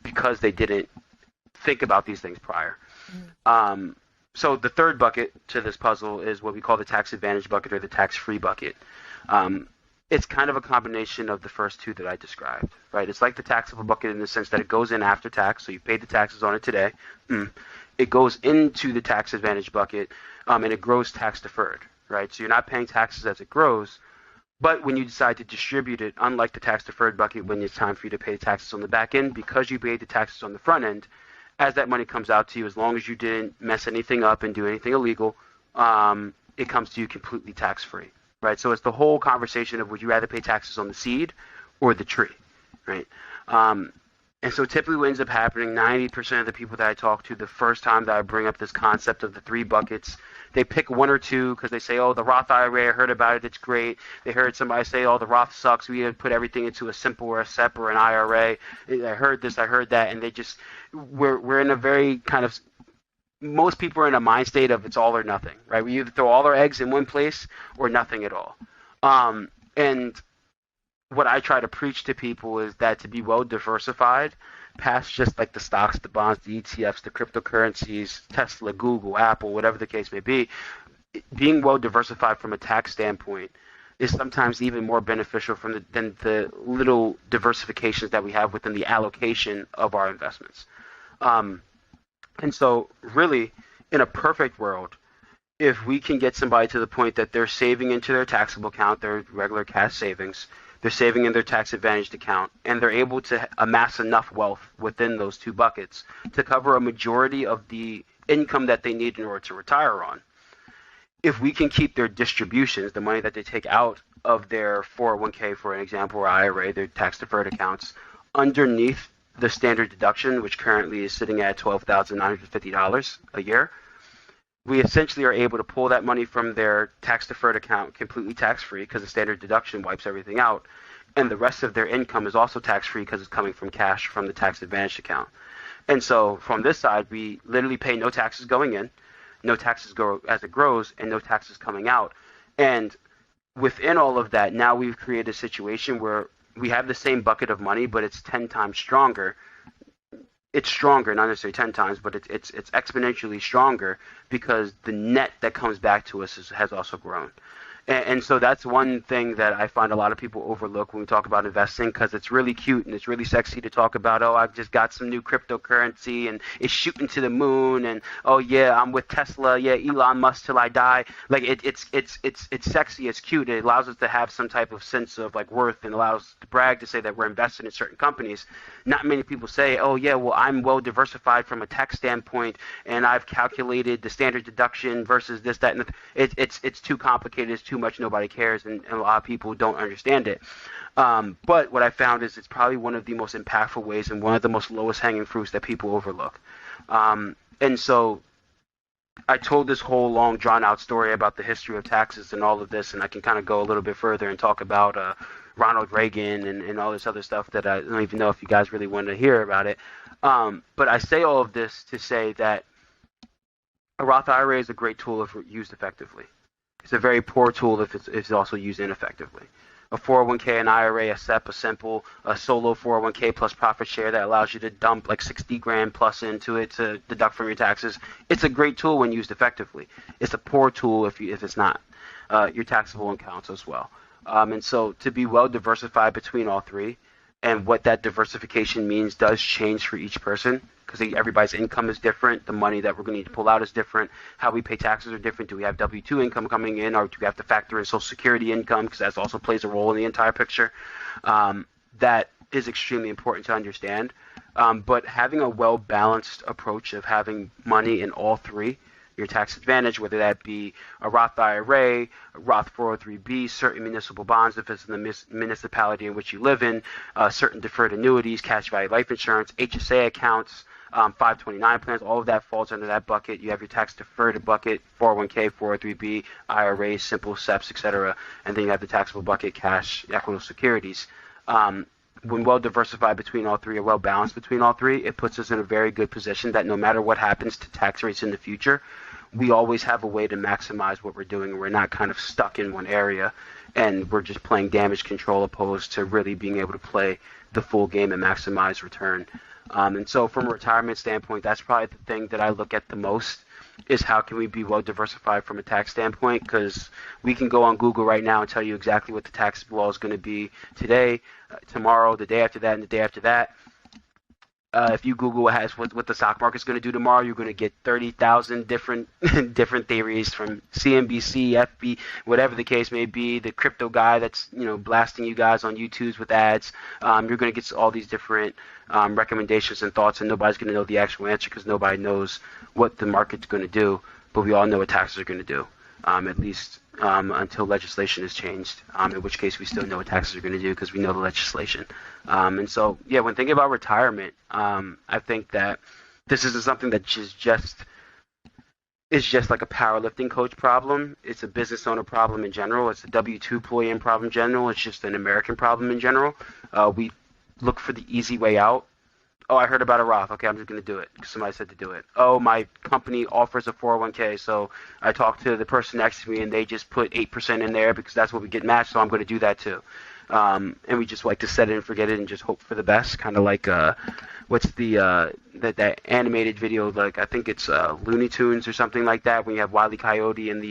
because they didn't think about these things prior. So the third bucket to this puzzle is what we call the tax advantage bucket or the tax-free bucket. It's kind of a combination of the first two that I described, right? It's like the taxable bucket in the sense that it goes in after tax, so you paid the taxes on it today. It goes into the tax advantage bucket, and it grows tax deferred, right? So you're not paying taxes as it grows, but when you decide to distribute it, unlike the tax deferred bucket, when it's time for you to pay taxes on the back end, because you paid the taxes on the front end, as that money comes out to you, as long as you didn't mess anything up and do anything illegal, it comes to you completely tax-free, right? So it's the whole conversation of, would you rather pay taxes on the seed or the tree, right? And so typically what ends up happening, 90% of the people that I talk to, the first time that I bring up this concept of the three buckets, they pick one or two because they say, oh, the Roth IRA, I heard about it, it's great. They heard somebody say, oh, the Roth sucks, we put everything into a simple or a SEP or an IRA. I heard this, I heard that, and they just, we're in a very kind of, most people are in a mind state of it's all or nothing, right? We either throw all our eggs in one place or nothing at all. And what I try to preach to people is that to be well diversified, past just like the stocks, the bonds, the ETFs, the cryptocurrencies, Tesla, Google, Apple, whatever the case may be, being well diversified from a tax standpoint is sometimes even more beneficial than the little diversifications that we have within the allocation of our investments. And so really, in a perfect world, if we can get somebody to the point that they're saving into their taxable account, their regular cash savings, they're saving in their tax advantaged account, and they're able to amass enough wealth within those two buckets to cover a majority of the income that they need in order to retire on. If we can keep their distributions, the money that they take out of their 401k, for an example, or IRA, their tax deferred accounts, underneath the standard deduction, which currently is sitting at $12,950 a year, we essentially are able to pull that money from their tax deferred account completely tax free because the standard deduction wipes everything out, and the rest of their income is also tax free because it's coming from cash from the tax advantage account. And so from this side, we literally pay no taxes going in, no taxes go as it grows, and no taxes coming out. And within all of that, now we've created a situation where we have the same bucket of money, but it's 10 times stronger. It's stronger, not necessarily 10 times, but it's exponentially stronger because the net that comes back to us has also grown. And so that's one thing that I find a lot of people overlook when we talk about investing, because it's really cute and it's really sexy to talk about, oh, I've just got some new cryptocurrency and it's shooting to the moon, and oh yeah, I'm with Tesla, yeah, Elon Musk till I die. Like it's sexy, it's cute, it allows us to have some type of sense of like worth and allows us to brag to say that we're invested in certain companies. Not many people say, oh yeah, well, I'm well diversified from a tax standpoint and I've calculated the standard deduction versus this, that, and it's too complicated, it's too much, nobody cares, and a lot of people don't understand it. But what I found is it's probably one of the most impactful ways and one of the most lowest hanging fruits that people overlook. And so I told this whole long drawn out story about the history of taxes and all of this, and I can kind of go a little bit further and talk about Ronald Reagan and all this other stuff that I don't even know if you guys really want to hear about it. But I say all of this to say that a Roth IRA is a great tool if used effectively. It's a very poor tool if it's also used ineffectively. A 401k, an IRA, a SEP, a solo 401k plus profit share that allows you to dump like 60 grand plus into it to deduct from your taxes. It's a great tool when used effectively. It's a poor tool if it's not. Your taxable accounts as well. And so to be well diversified between all three, and what that diversification means does change for each person because everybody's income is different. The money that we're going to need to pull out is different. How we pay taxes are different. Do we have W-2 income coming in, or do we have to factor in Social Security income, because that also plays a role in the entire picture? That is extremely important to understand. But having a well-balanced approach of having money in all three, your tax advantage, whether that be a Roth IRA, a Roth 403b, certain municipal bonds if it's in the municipality in which you live in, certain deferred annuities, cash value life insurance, HSA accounts, 529 plans, all of that falls under that bucket. You have your tax deferred bucket, 401k, 403b, IRAs, simple SEPs, etc. And then you have the taxable bucket, cash, equitable securities. When well diversified between all three, or well balanced between all three, it puts us in a very good position that no matter what happens to tax rates in the future, we always have a way to maximize what we're doing. We're not kind of stuck in one area and we're just playing damage control opposed to really being able to play the full game and maximize return. And so from a retirement standpoint, that's probably the thing that I look at the most, is how can we be well diversified from a tax standpoint, because we can go on Google right now and tell you exactly what the tax law is going to be today, tomorrow, the day after that, and the day after that. If you Google what the stock market's going to do tomorrow, you're going to get 30,000 different different theories from CNBC, FB, whatever the case may be. The crypto guy that's blasting you guys on YouTube's with ads. You're going to get all these different recommendations and thoughts, and nobody's going to know the actual answer because nobody knows what the market's going to do. But we all know what taxes are going to do, at least until legislation is changed, in which case we still know what taxes are going to do because we know the legislation. And so, yeah, when thinking about retirement, I think that this isn't something that is just like a powerlifting coach problem. It's a business owner problem in general. It's a W-2 employee problem in general. It's just an American problem in general. We look for the easy way out. Oh, I heard about a Roth. Okay, I'm just going to do it because somebody said to do it. Oh, my company offers a 401k, so I talked to the person next to me, and they just put 8% in there because that's what we get matched, so I'm going to do that too. And we just like to set it and forget it and just hope for the best, kind of like what's that animated video, like I think it's Looney Tunes or something like that, when you have Wile E. Coyote and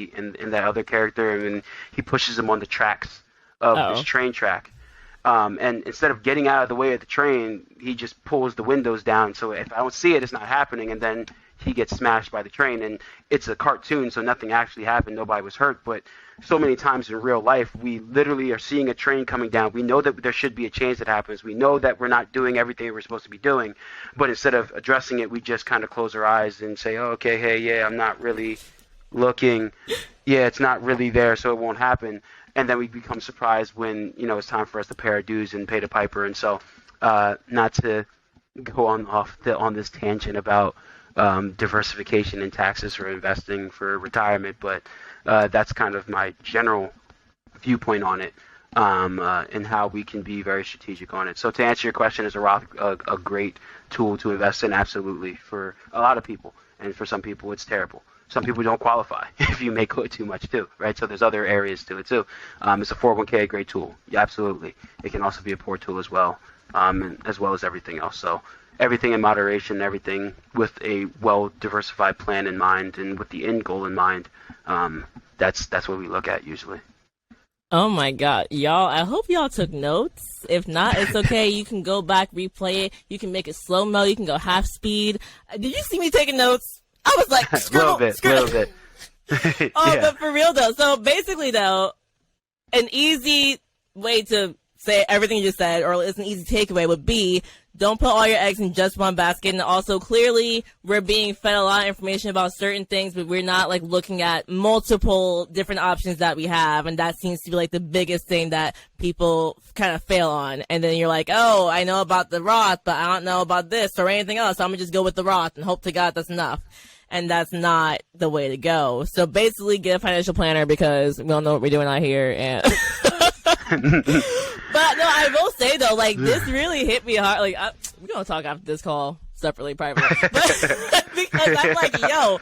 that other character, and he pushes him on the tracks of this train track. And instead of getting out of the way of the train, he just pulls the windows down. So if I don't see it, it's not happening. And then he gets smashed by the train. And it's a cartoon, so nothing actually happened. Nobody was hurt. But so many times in real life, we literally are seeing a train coming down. We know that there should be a change that happens. We know that we're not doing everything we're supposed to be doing. But instead of addressing it, we just kind of close our eyes and say, oh, okay, hey, yeah, I'm not really looking. Yeah, it's not really there, so it won't happen. And then we become surprised when it's time for us to pay our dues and pay the piper. And so, not to go on this tangent about diversification in taxes for investing for retirement, but that's kind of my general viewpoint on it, and how we can be very strategic on it. So to answer your question, is a Roth a great tool to invest in? Absolutely, for a lot of people, and for some people it's terrible. Some people don't qualify if you make it too much too, right? So there's other areas to it too. It's a 401k, a great tool. Yeah, absolutely. It can also be a poor tool as well, as well as everything else. So everything in moderation, everything with a well-diversified plan in mind and with the end goal in mind. That's what we look at usually. Oh my God, y'all, I hope y'all took notes. If not, it's okay. You can go back, replay it. You can make it slow-mo. You can go half speed. Did you see me taking notes? I was like, a little bit. Oh, yeah. But for real though. So basically though, an easy way to say everything you just said, or it's an easy takeaway, would be don't put all your eggs in just one basket. And also clearly we're being fed a lot of information about certain things, but we're not like looking at multiple different options that we have. And that seems to be like the biggest thing that people kind of fail on. And then you're like, oh, I know about the Roth, but I don't know about this or anything else. So I'm gonna just go with the Roth and hope to God that's enough. And that's not the way to go. So basically get a financial planner, because we don't know what we're doing out here. And but no, I will say though, like this really hit me hard. Like we're gonna talk after this call separately, privately, but because I'm like, yo,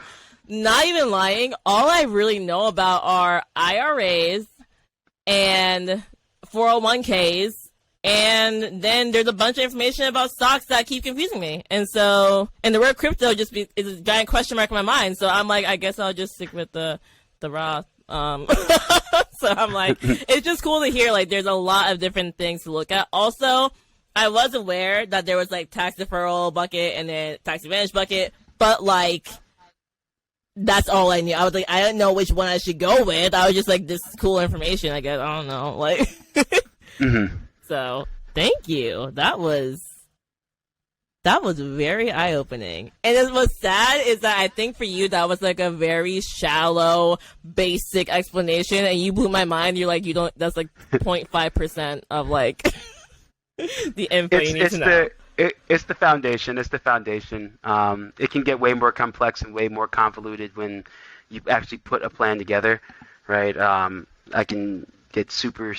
not even lying. All I really know about are IRAs and 401ks. And then there's a bunch of information about stocks that keep confusing me. And so, and the word crypto is a giant question mark in my mind. So I'm like, I guess I'll just stick with the Roth. So I'm like, it's just cool to hear, like, there's a lot of different things to look at. Also, I was aware that there was like tax deferral bucket and then tax advantage bucket, but like that's all I knew. I was like, I didn't know which one I should go with. I was just like, this is cool information, I guess. I don't know. Like, Mm-hmm. so thank you. That was very eye opening. And what's sad is that I think for you that was like a very shallow, basic explanation, and you blew my mind. You're like, you don't. That's like 0.5% of like the info you need to know. It's the foundation. It's the foundation. It can get way more complex and way more convoluted when you actually put a plan together, right? I can get super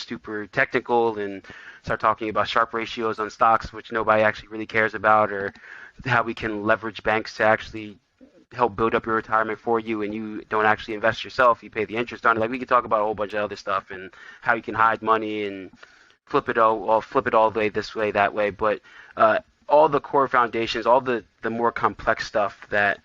technical and start talking about Sharpe ratios on stocks, which nobody actually really cares about, or how we can leverage banks to actually help build up your retirement for you, and you don't actually invest yourself. You pay the interest on it. Like, we could talk about a whole bunch of other stuff and how you can hide money and flip it all the way this way, that way. But all the core foundations, all the more complex stuff that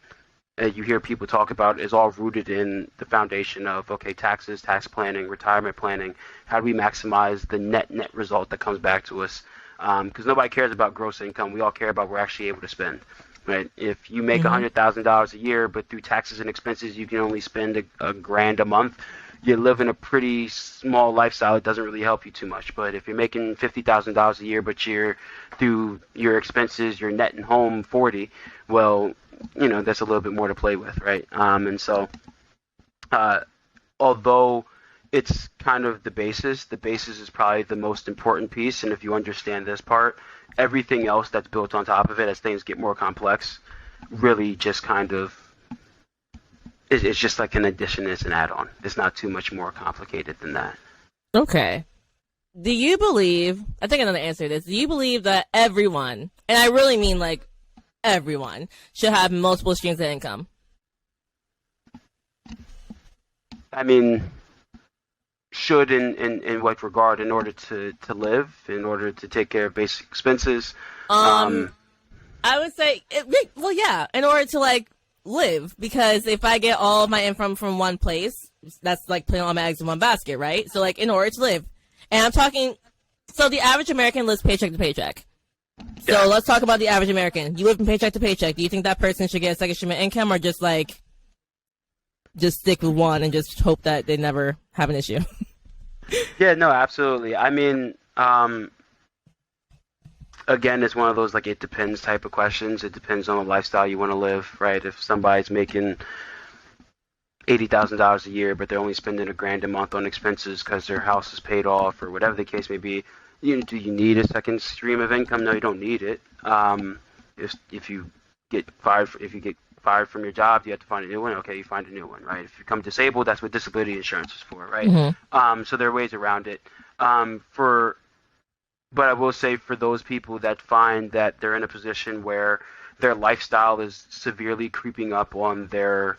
you hear people talk about is all rooted in the foundation of, okay, taxes, tax planning, retirement planning. How do we maximize the net result that comes back to us? Because nobody cares about gross income. We all care about what we're actually able to spend. Right? If you make $100,000 a year, but through taxes and expenses you can only spend a grand a month, you live in a pretty small lifestyle. It doesn't really help you too much. But if you're making $50,000 a year, but you're through your expenses, you're netting home 40, well, that's a little bit more to play with, right? And so, although it's kind of the basis is probably the most important piece. And if you understand this part, everything else that's built on top of it as things get more complex, really just kind of, it's just like an addition, it's an add-on. It's not too much more complicated than that. Okay. Do you believe, I think I know the answer to this, do you believe that everyone, and I really mean like everyone, should have multiple streams of income? I mean, should in what regard? In order to live, in order to take care of basic expenses? I would say, well, yeah, in order to like live, because if I get all of my income from one place, that's like putting all my eggs in one basket, right? So like in order to live, and I'm talking, so the average American lives paycheck to paycheck. So Yeah. let's talk about the average American. You live from paycheck to paycheck. Do you think that person should get a second stream of income, or just like just stick with one and just hope that they never have an issue? Yeah, no, absolutely. I mean, again, it's one of those like it depends type of questions. It depends on the lifestyle you want to live, right? If somebody's making $80,000 a year, but they're only spending a grand a month on expenses because their house is paid off or whatever the case may be, do you need a second stream of income? No, you don't need it. If you get fired from your job, you have to find a new one. Okay, you find a new one, right? If you become disabled, that's what disability insurance is for, right? Mm-hmm. So there are ways around it. But I will say, for those people that find that they're in a position where their lifestyle is severely creeping up on their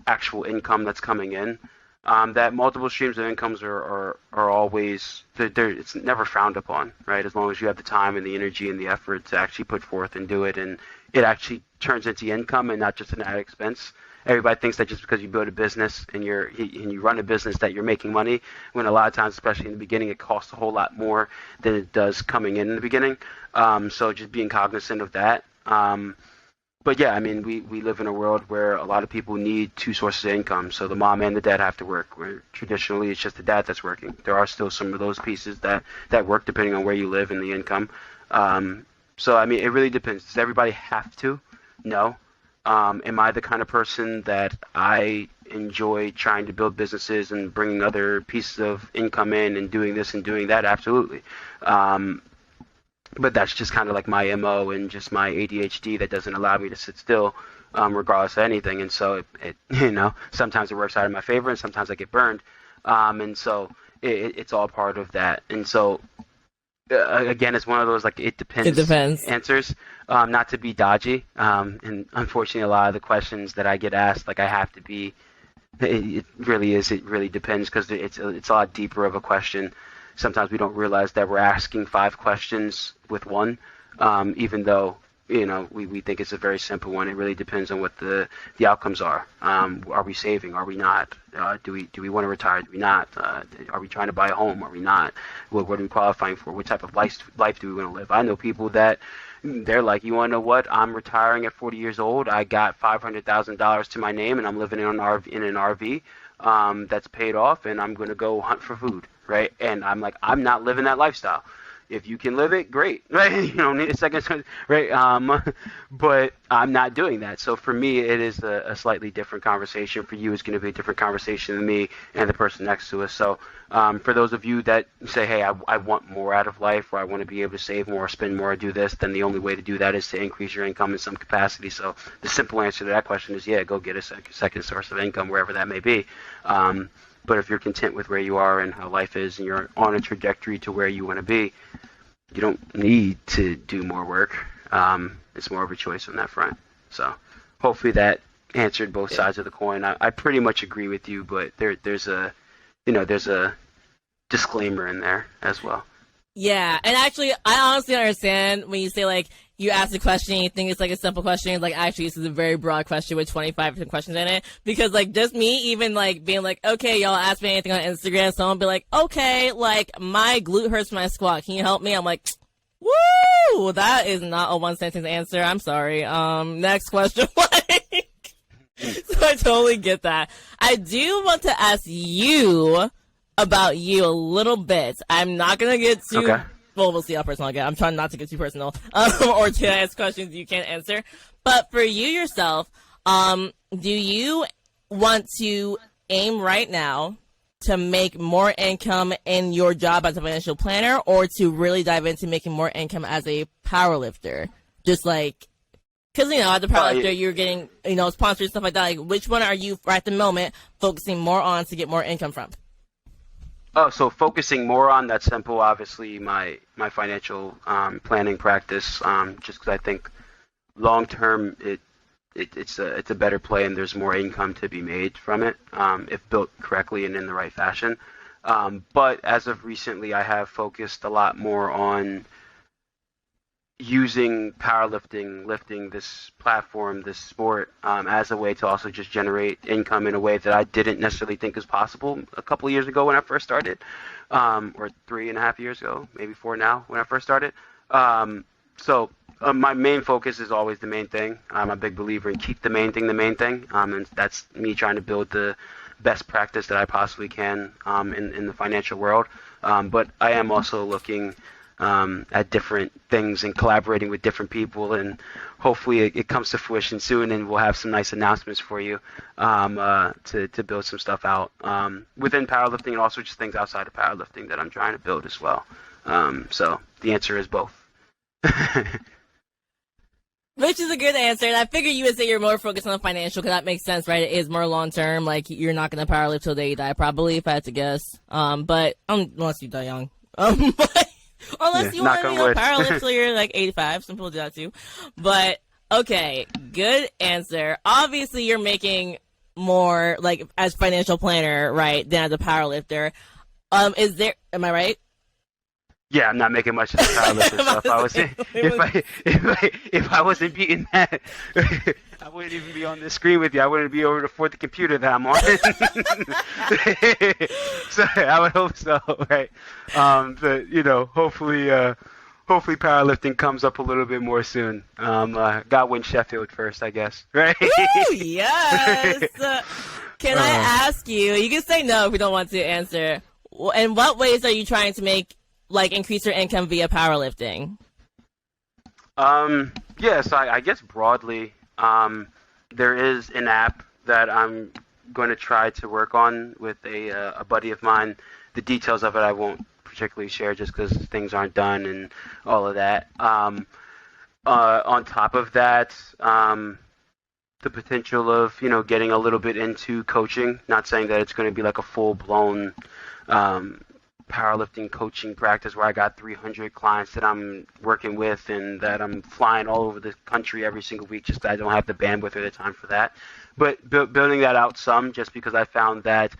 actual income that's coming in, that multiple streams of incomes are always, it's never frowned upon, right? As long as you have the time and the energy and the effort to actually put forth and do it, and it actually turns into income and not just an added expense. Everybody thinks that just because you build a business and you run a business that you're making money, when a lot of times, especially in the beginning, it costs a whole lot more than it does coming in the beginning. So just being cognizant of that. But yeah, I mean, we live in a world where a lot of people need two sources of income. So the mom and the dad have to work, where traditionally it's just the dad that's working. There are still some of those pieces that work depending on where you live and the income. So, I mean, it really depends. Does everybody have to? No. Am I the kind of person that I enjoy trying to build businesses and bringing other pieces of income in and doing this and doing that? Absolutely. But that's just kind of like my MO and just my ADHD that doesn't allow me to sit still, regardless of anything. And so it sometimes it works out in my favor and sometimes I get burned. And so it's all part of that. And so, again, it's one of those like it depends answers. Not to be dodgy, and unfortunately, a lot of the questions that I get asked, like I have to be. It really is. It really depends, because it's a lot deeper of a question. Sometimes we don't realize that we're asking 5 questions with one, even though we think it's a very simple one. It really depends on what the outcomes are. Are we saving? Are we not? Do we want to retire? Do we not? Are we trying to buy a home? Are we not? What are we qualifying for? What type of life do we want to live? I know people that they're like, you want to know what? I'm retiring at 40 years old. I got $500,000 to my name, and I'm living in an RV that's paid off, and I'm going to go hunt for food, right? And I'm like, I'm not living that lifestyle. If you can live it, great, right? You don't need a second, right? But I'm not doing that. So for me, it is a slightly different conversation. For you, it's going to be a different conversation than me and the person next to us. So for those of you that say, hey, I want more out of life, or I want to be able to save more, spend more, do this, then the only way to do that is to increase your income in some capacity. So the simple answer to that question is, yeah, go get a second source of income, wherever that may be. But if you're content with where you are and how life is, and you're on a trajectory to where you want to be, you don't need to do more work. It's more of a choice on that front. So hopefully that answered both sides of the coin. I pretty much agree with you, but there's a disclaimer in there as well. Yeah, and actually, I honestly understand when you say, like, you ask a question and you think it's, like, a simple question. Like, actually, this is a very broad question with 25 different questions in it. Because, like, just me even, like, being like, okay, y'all ask me anything on Instagram. Someone be like, okay, like, my glute hurts when I squat. Can you help me? I'm like, woo! That is not a one-sentence answer. I'm sorry. Next question. So I totally get that. I do want to ask you about you a little bit. I'm not gonna get too well, we'll see how personal I get. I'm trying not to get too personal or to ask questions you can't answer. But for you yourself, do you want to aim right now to make more income in your job as a financial planner, or to really dive into making more income as a powerlifter? Just like, because, as a powerlifter, you're getting, sponsors, stuff like that. Like, which one are you, at the moment, focusing more on to get more income from? Oh, so focusing more on that simple, obviously, my financial planning practice, just because I think long term it's a better play, and there's more income to be made from it if built correctly and in the right fashion. But as of recently, I have focused a lot more on using powerlifting, lifting, this platform, this sport, as a way to also just generate income in a way that I didn't necessarily think was possible a couple of years ago when I first started, or 3.5 years ago, maybe 4 now when I first started. So my main focus is always the main thing. I'm a big believer in keep the main thing, and that's me trying to build the best practice that I possibly can in the financial world. But I am also looking at different things and collaborating with different people, and hopefully it comes to fruition soon, and we'll have some nice announcements for you to build some stuff out within powerlifting, and also just things outside of powerlifting that I'm trying to build as well. So the answer is both. Which is a good answer, and I figure you would say you're more focused on the financial, because that makes sense, right? It is more long-term. Like, you're not going to powerlift till the day you die, probably, if I had to guess. But unless you die young. But unless you want to powerlift till you're like 85. Some people do that too. But, okay, good answer. Obviously, you're making more, like, as financial planner, right, than as a powerlifter. Am I right? Yeah, I'm not making much of the powerlifting stuff. If I wasn't beating that, I wouldn't even be on this screen with you. I wouldn't be over to the computer that I'm on. So I would hope so, right? But hopefully powerlifting comes up a little bit more soon. Got win Sheffield first, I guess, right? Woo, yes. Can I ask you? You can say no if you don't want to answer. In what ways are you trying to increase your income via powerlifting? Yes, I guess broadly, there is an app that I'm going to try to work on with a buddy of mine. The details of it I won't particularly share just because things aren't done and all of that. On top of that, the potential of, getting a little bit into coaching. Not saying that it's going to be like a full-blown powerlifting coaching practice where I got 300 clients that I'm working with and that I'm flying all over the country every single week, just I don't have the bandwidth or the time for that. But building that out some, just because I found that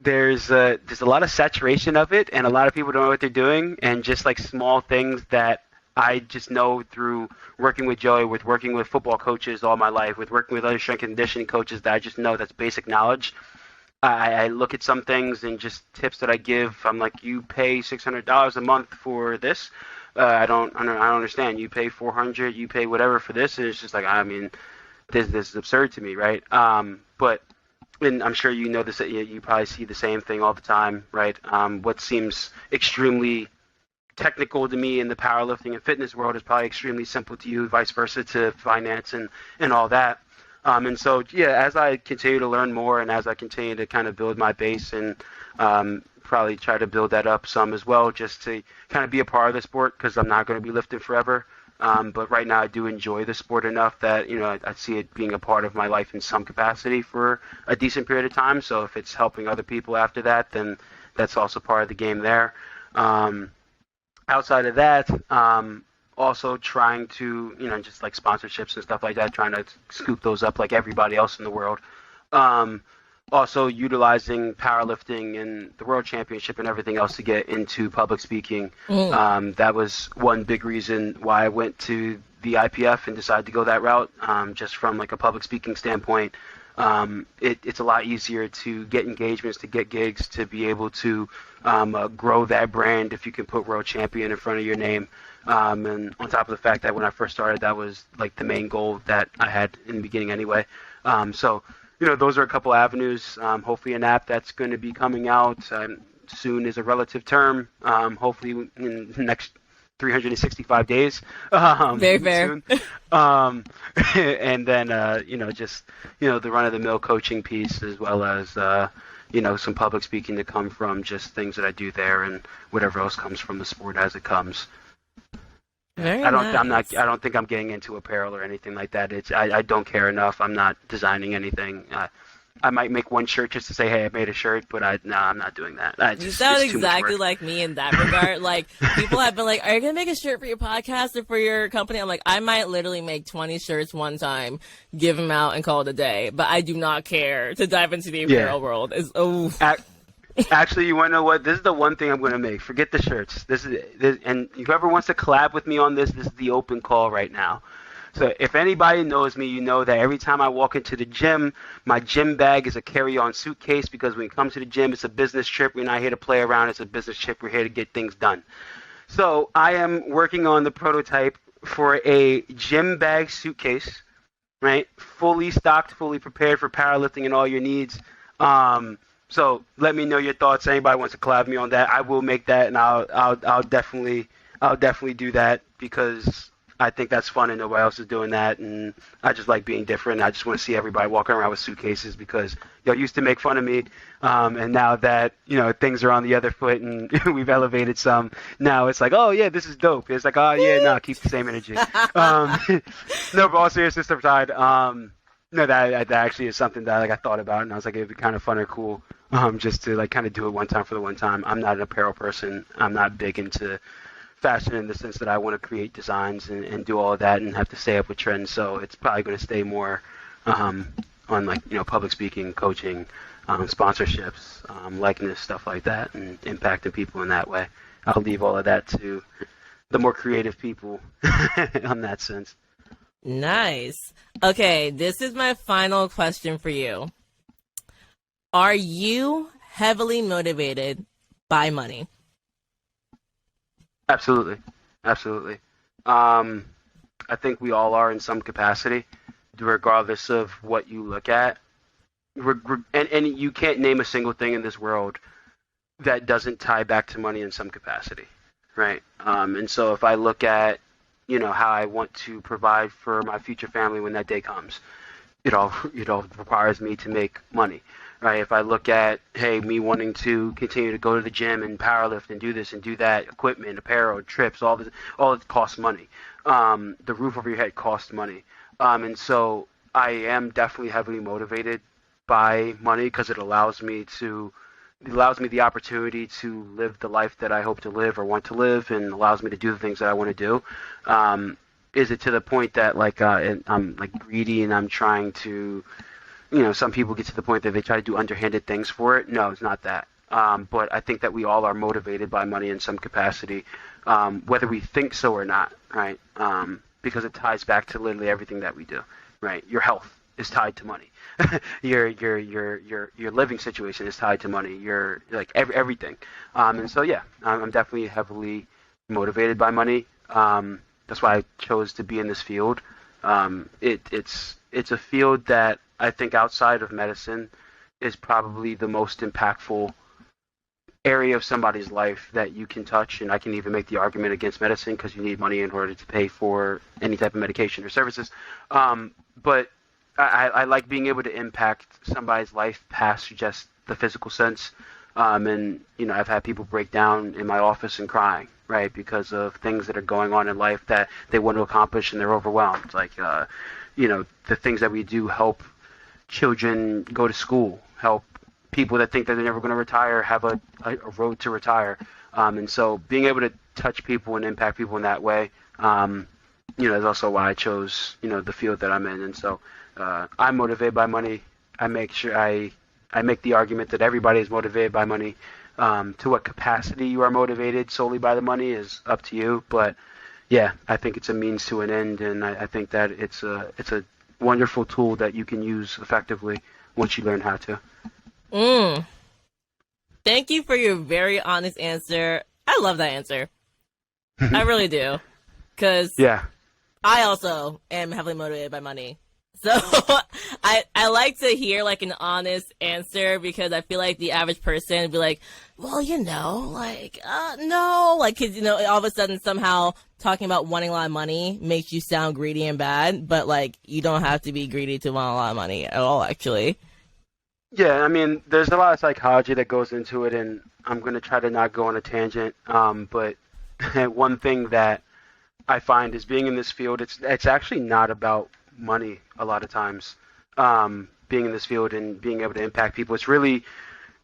there's a lot of saturation of it, and a lot of people don't know what they're doing, and just like small things that I just know through working with Joey, with working with football coaches all my life, with working with other strength and conditioning coaches, that I just know that's basic knowledge. I look at some things and just tips that I give. I'm like, you pay $600 a month for this. I don't understand. You pay 400, you pay whatever for this, and it's just like, I mean, this is absurd to me, right? But and I'm sure you know this. You probably see the same thing all the time, right? What seems extremely technical to me in the powerlifting and fitness world is probably extremely simple to you, vice versa to finance and all that. And so, yeah, as I continue to learn more and as I continue to kind of build my base and probably try to build that up some as well, just to kind of be a part of the sport, because I'm not going to be lifting forever. But right now I do enjoy the sport enough that, I see it being a part of my life in some capacity for a decent period of time. So if it's helping other people after that, then that's also part of the game there. Outside of that, also trying to, just like sponsorships and stuff like that, trying to scoop those up like everybody else in the world. Also utilizing powerlifting and the world championship and everything else to get into public speaking. That was one big reason why I went to the IPF and decided to go that route, just from like a public speaking standpoint. It's a lot easier to get engagements, to get gigs, to be able to grow that brand if you can put world champion in front of your name. And on top of the fact that when I first started, that was like the main goal that I had in the beginning anyway. So those are a couple avenues. Hopefully an app that's going to be coming out soon is a relative term. Hopefully in the next 365 days. Very fair. And then, just, the run-of-the-mill coaching piece, as well as, some public speaking to come from just things that I do there and whatever else comes from the sport as it comes. Very I nice. don't think I'm getting into apparel or anything like that. I don't care enough. I'm not designing anything. I might make one shirt just to say, hey, I made a shirt, but I'm not doing that. You sound exactly like me in that regard. Like, people have been like, are you going to make a shirt for your podcast or for your company? I'm like, I might literally make 20 shirts one time, give them out, and call it a day. But I do not care to dive into the apparel world. Actually, you want to know what? This is the one thing I'm going to make. Forget the shirts. And whoever wants to collab with me on this is the open call right now. So if anybody knows me, you know that every time I walk into the gym, my gym bag is a carry-on suitcase, because when you come to the gym, it's a business trip. We're not here to play around. It's a business trip. We're here to get things done. So I am working on the prototype for a gym bag suitcase, right? Fully stocked, fully prepared for powerlifting and all your needs. So let me know your thoughts. Anybody wants to collab me on that, I will make that, and I'll definitely do that, because I think that's fun and nobody else is doing that, and I just like being different. I just want to see everybody walking around with suitcases, because y'all used to make fun of me, and now that things are on the other foot and we've elevated some, now it's like, oh yeah, this is dope. It's like, oh yeah, no, keep the same energy. No, but all seriousness aside, no, that actually is something that I thought about, and I was like, it'd be kind of fun or cool, just to kind of do it one time for the one time. I'm not an apparel person. I'm not big into fashion in the sense that I want to create designs and do all of that and have to stay up with trends. So it's probably going to stay more on public speaking, coaching, sponsorships, likeness, stuff like that, and impacting people in that way. I'll leave all of that to the more creative people on that sense. Nice. Okay, this is my final question for you. Are you heavily motivated by money? Absolutely. I think we all are in some capacity, regardless of what you look at. And you can't name a single thing in this world that doesn't tie back to money in some capacity, right? And so if I look at, how I want to provide for my future family when that day comes, it all requires me to make money. Right, if I look at, hey, me wanting to continue to go to the gym and powerlift and do this and do that, equipment, apparel, trips, all it costs money. The roof over your head costs money. And so I am definitely heavily motivated by money, because it allows me the opportunity to live the life that I hope to live or want to live, and allows me to do the things that I want to do. Is it to the point that I'm greedy and I'm trying to, some people get to the point that they try to do underhanded things for it? No, it's not that. But I think that we all are motivated by money in some capacity, whether we think so or not, right? Because it ties back to literally everything that we do, right? Your health is tied to money. Your living situation is tied to money. Your like everything. And so yeah, I'm definitely heavily motivated by money. That's why I chose to be in this field. It's a field that I think outside of medicine is probably the most impactful area of somebody's life that you can touch. And I can even make the argument against medicine because you need money in order to pay for any type of medication or services. But I like being able to impact somebody's life past just the physical sense. And I've had people break down in my office and crying, right, because of things that are going on in life that they want to accomplish and they're overwhelmed. Like, the things that we do help children go to school, help people that think that they're never going to retire have a road to retire. And so being able to touch people and impact people in that way, is also why I chose, the field that I'm in. And so I'm motivated by money. I make sure I make the argument that everybody is motivated by money. To what capacity you are motivated solely by the money is up to you. But yeah, I think it's a means to an end, and I think that it's a wonderful tool that you can use effectively once you learn how to. Thank you for your very honest answer. I love that answer. I really do. Because Yeah. I also am heavily motivated by money. So I like to hear like an honest answer because I feel like the average person would be like, well, no, like, cause all of a sudden somehow talking about wanting a lot of money makes you sound greedy and bad, but like you don't have to be greedy to want a lot of money at all, actually. Yeah, I mean, there's a lot of psychology that goes into it, and I'm going to try to not go on a tangent. But one thing that I find is being in this field, it's actually not about money a lot of times. Being in this field and being able to impact people, it's really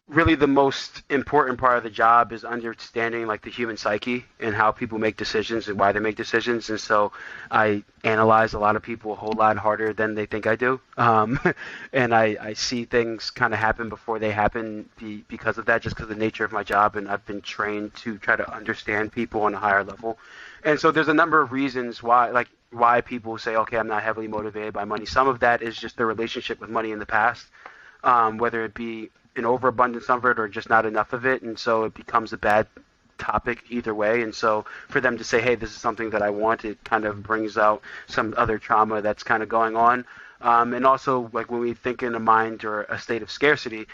the most important part of the job is understanding like the human psyche and how people make decisions and why they make decisions. And so I analyze a lot of people a whole lot harder than they think I do. And I see things kind of happen before they happen because of that, just because of the nature of my job. And I've been trained to try to understand people on a higher level. And so there's a number of reasons why people say, okay, I'm not heavily motivated by money. Some of that is just their relationship with money in the past, whether it be an overabundance of it or just not enough of it, and so it becomes a bad topic either way. And so for them to say, hey, this is something that I want, it kind of brings out some other trauma that's kind of going on. And also, like when we think in a mind or a state of scarcity,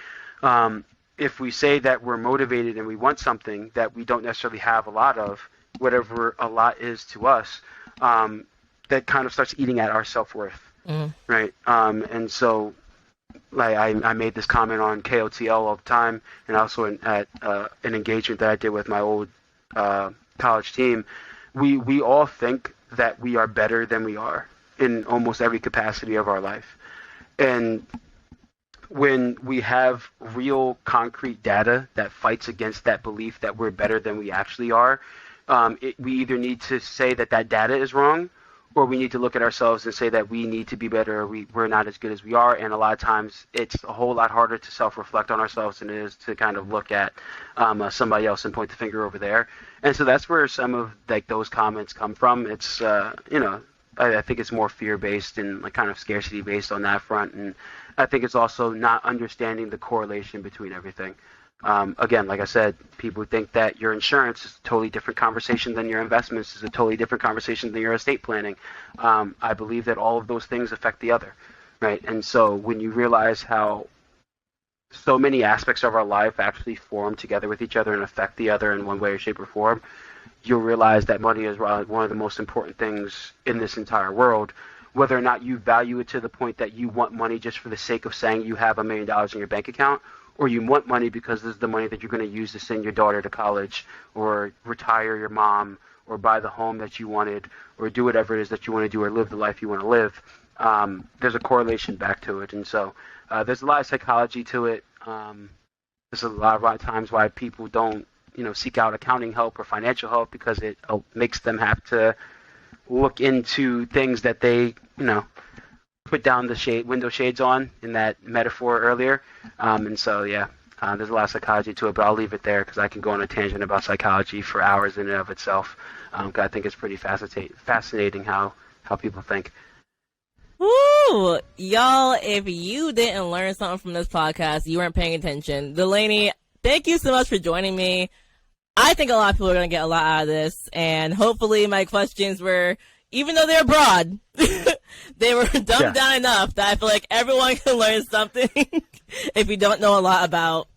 if we say that we're motivated and we want something that we don't necessarily have a lot of, whatever a lot is to us, that kind of starts eating at our self-worth, right? And so like I made this comment on KOTL all the time, and also at an engagement that I did with my old college team. We all think that we are better than we are in almost every capacity of our life. And when we have real concrete data that fights against that belief that we're better than we actually are, we either need to say that data is wrong, or we need to look at ourselves and say that we need to be better, or we're not as good as we are. And a lot of times it's a whole lot harder to self-reflect on ourselves than it is to kind of look at somebody else and point the finger over there. And so that's where some of like those comments come from. It's, I think it's more fear-based and like kind of scarcity-based on that front. And I think it's also not understanding the correlation between everything. Again, like I said, people think that your insurance is a totally different conversation than your investments, is a totally different conversation than your estate planning. I believe that all of those things affect the other, right? And so when you realize how so many aspects of our life actually form together with each other and affect the other in one way or shape or form, you'll realize that money is one of the most important things in this entire world. Whether or not you value it to the point that you want money just for the sake of saying you have $1 million in your bank account, or you want money because this is the money that you're going to use to send your daughter to college, or retire your mom, or buy the home that you wanted, or do whatever it is that you want to do, or live the life you want to live. There's a correlation back to it. And so there's a lot of psychology to it. There's a lot of times why people don't, seek out accounting help or financial help, because it makes them have to look into things that they, put down the window shades on in that metaphor earlier. And so, yeah, There's a lot of psychology to it, but I'll leave it there because I can go on a tangent about psychology for hours in and of itself. 'Cause I think it's pretty fascinating how people think. Woo! Y'all, if you didn't learn something from this podcast, you weren't paying attention. Delaney, thank you so much for joining me. I think a lot of people are going to get a lot out of this, and hopefully my questions were, even though they're broad, they were dumbed down enough that I feel like everyone can learn something if you don't know a lot about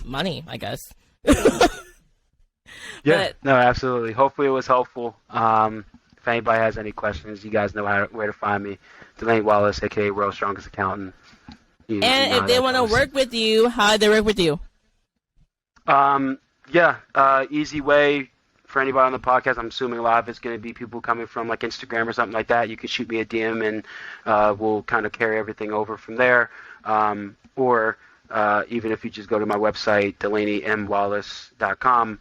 money, I guess. Yeah, no, absolutely. Hopefully it was helpful. If anybody has any questions, you guys know where to find me. Delaney Wallace, aka World's Strongest Accountant. And if they want to work with you, how do they work with you? Easy way for anybody on the podcast. I'm assuming a lot of it's going to be people coming from like Instagram or something like that. You could shoot me a DM and we'll kind of carry everything over from there. Or even if you just go to my website, DelaneyMWallace.com,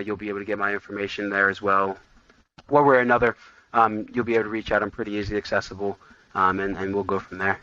you'll be able to get my information there as well. One way or another, you'll be able to reach out. I'm pretty easily accessible, and we'll go from there.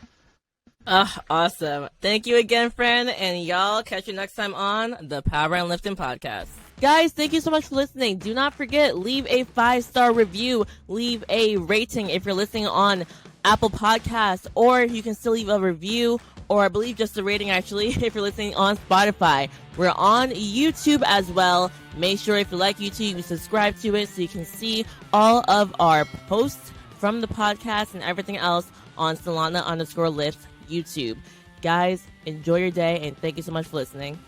Awesome. Thank you again, friend, and y'all catch you next time on the Power and Lifting Podcast. Guys, thank you so much for listening. Do not forget, leave a 5-star review, leave a rating if you're listening on Apple Podcasts, or you can still leave a review, or I believe just a rating actually, if you're listening on Spotify. We're on YouTube as well. Make sure if you like YouTube, you subscribe to it so you can see all of our posts from the podcast and everything else on Solana_Lift YouTube. Guys, enjoy your day and thank you so much for listening.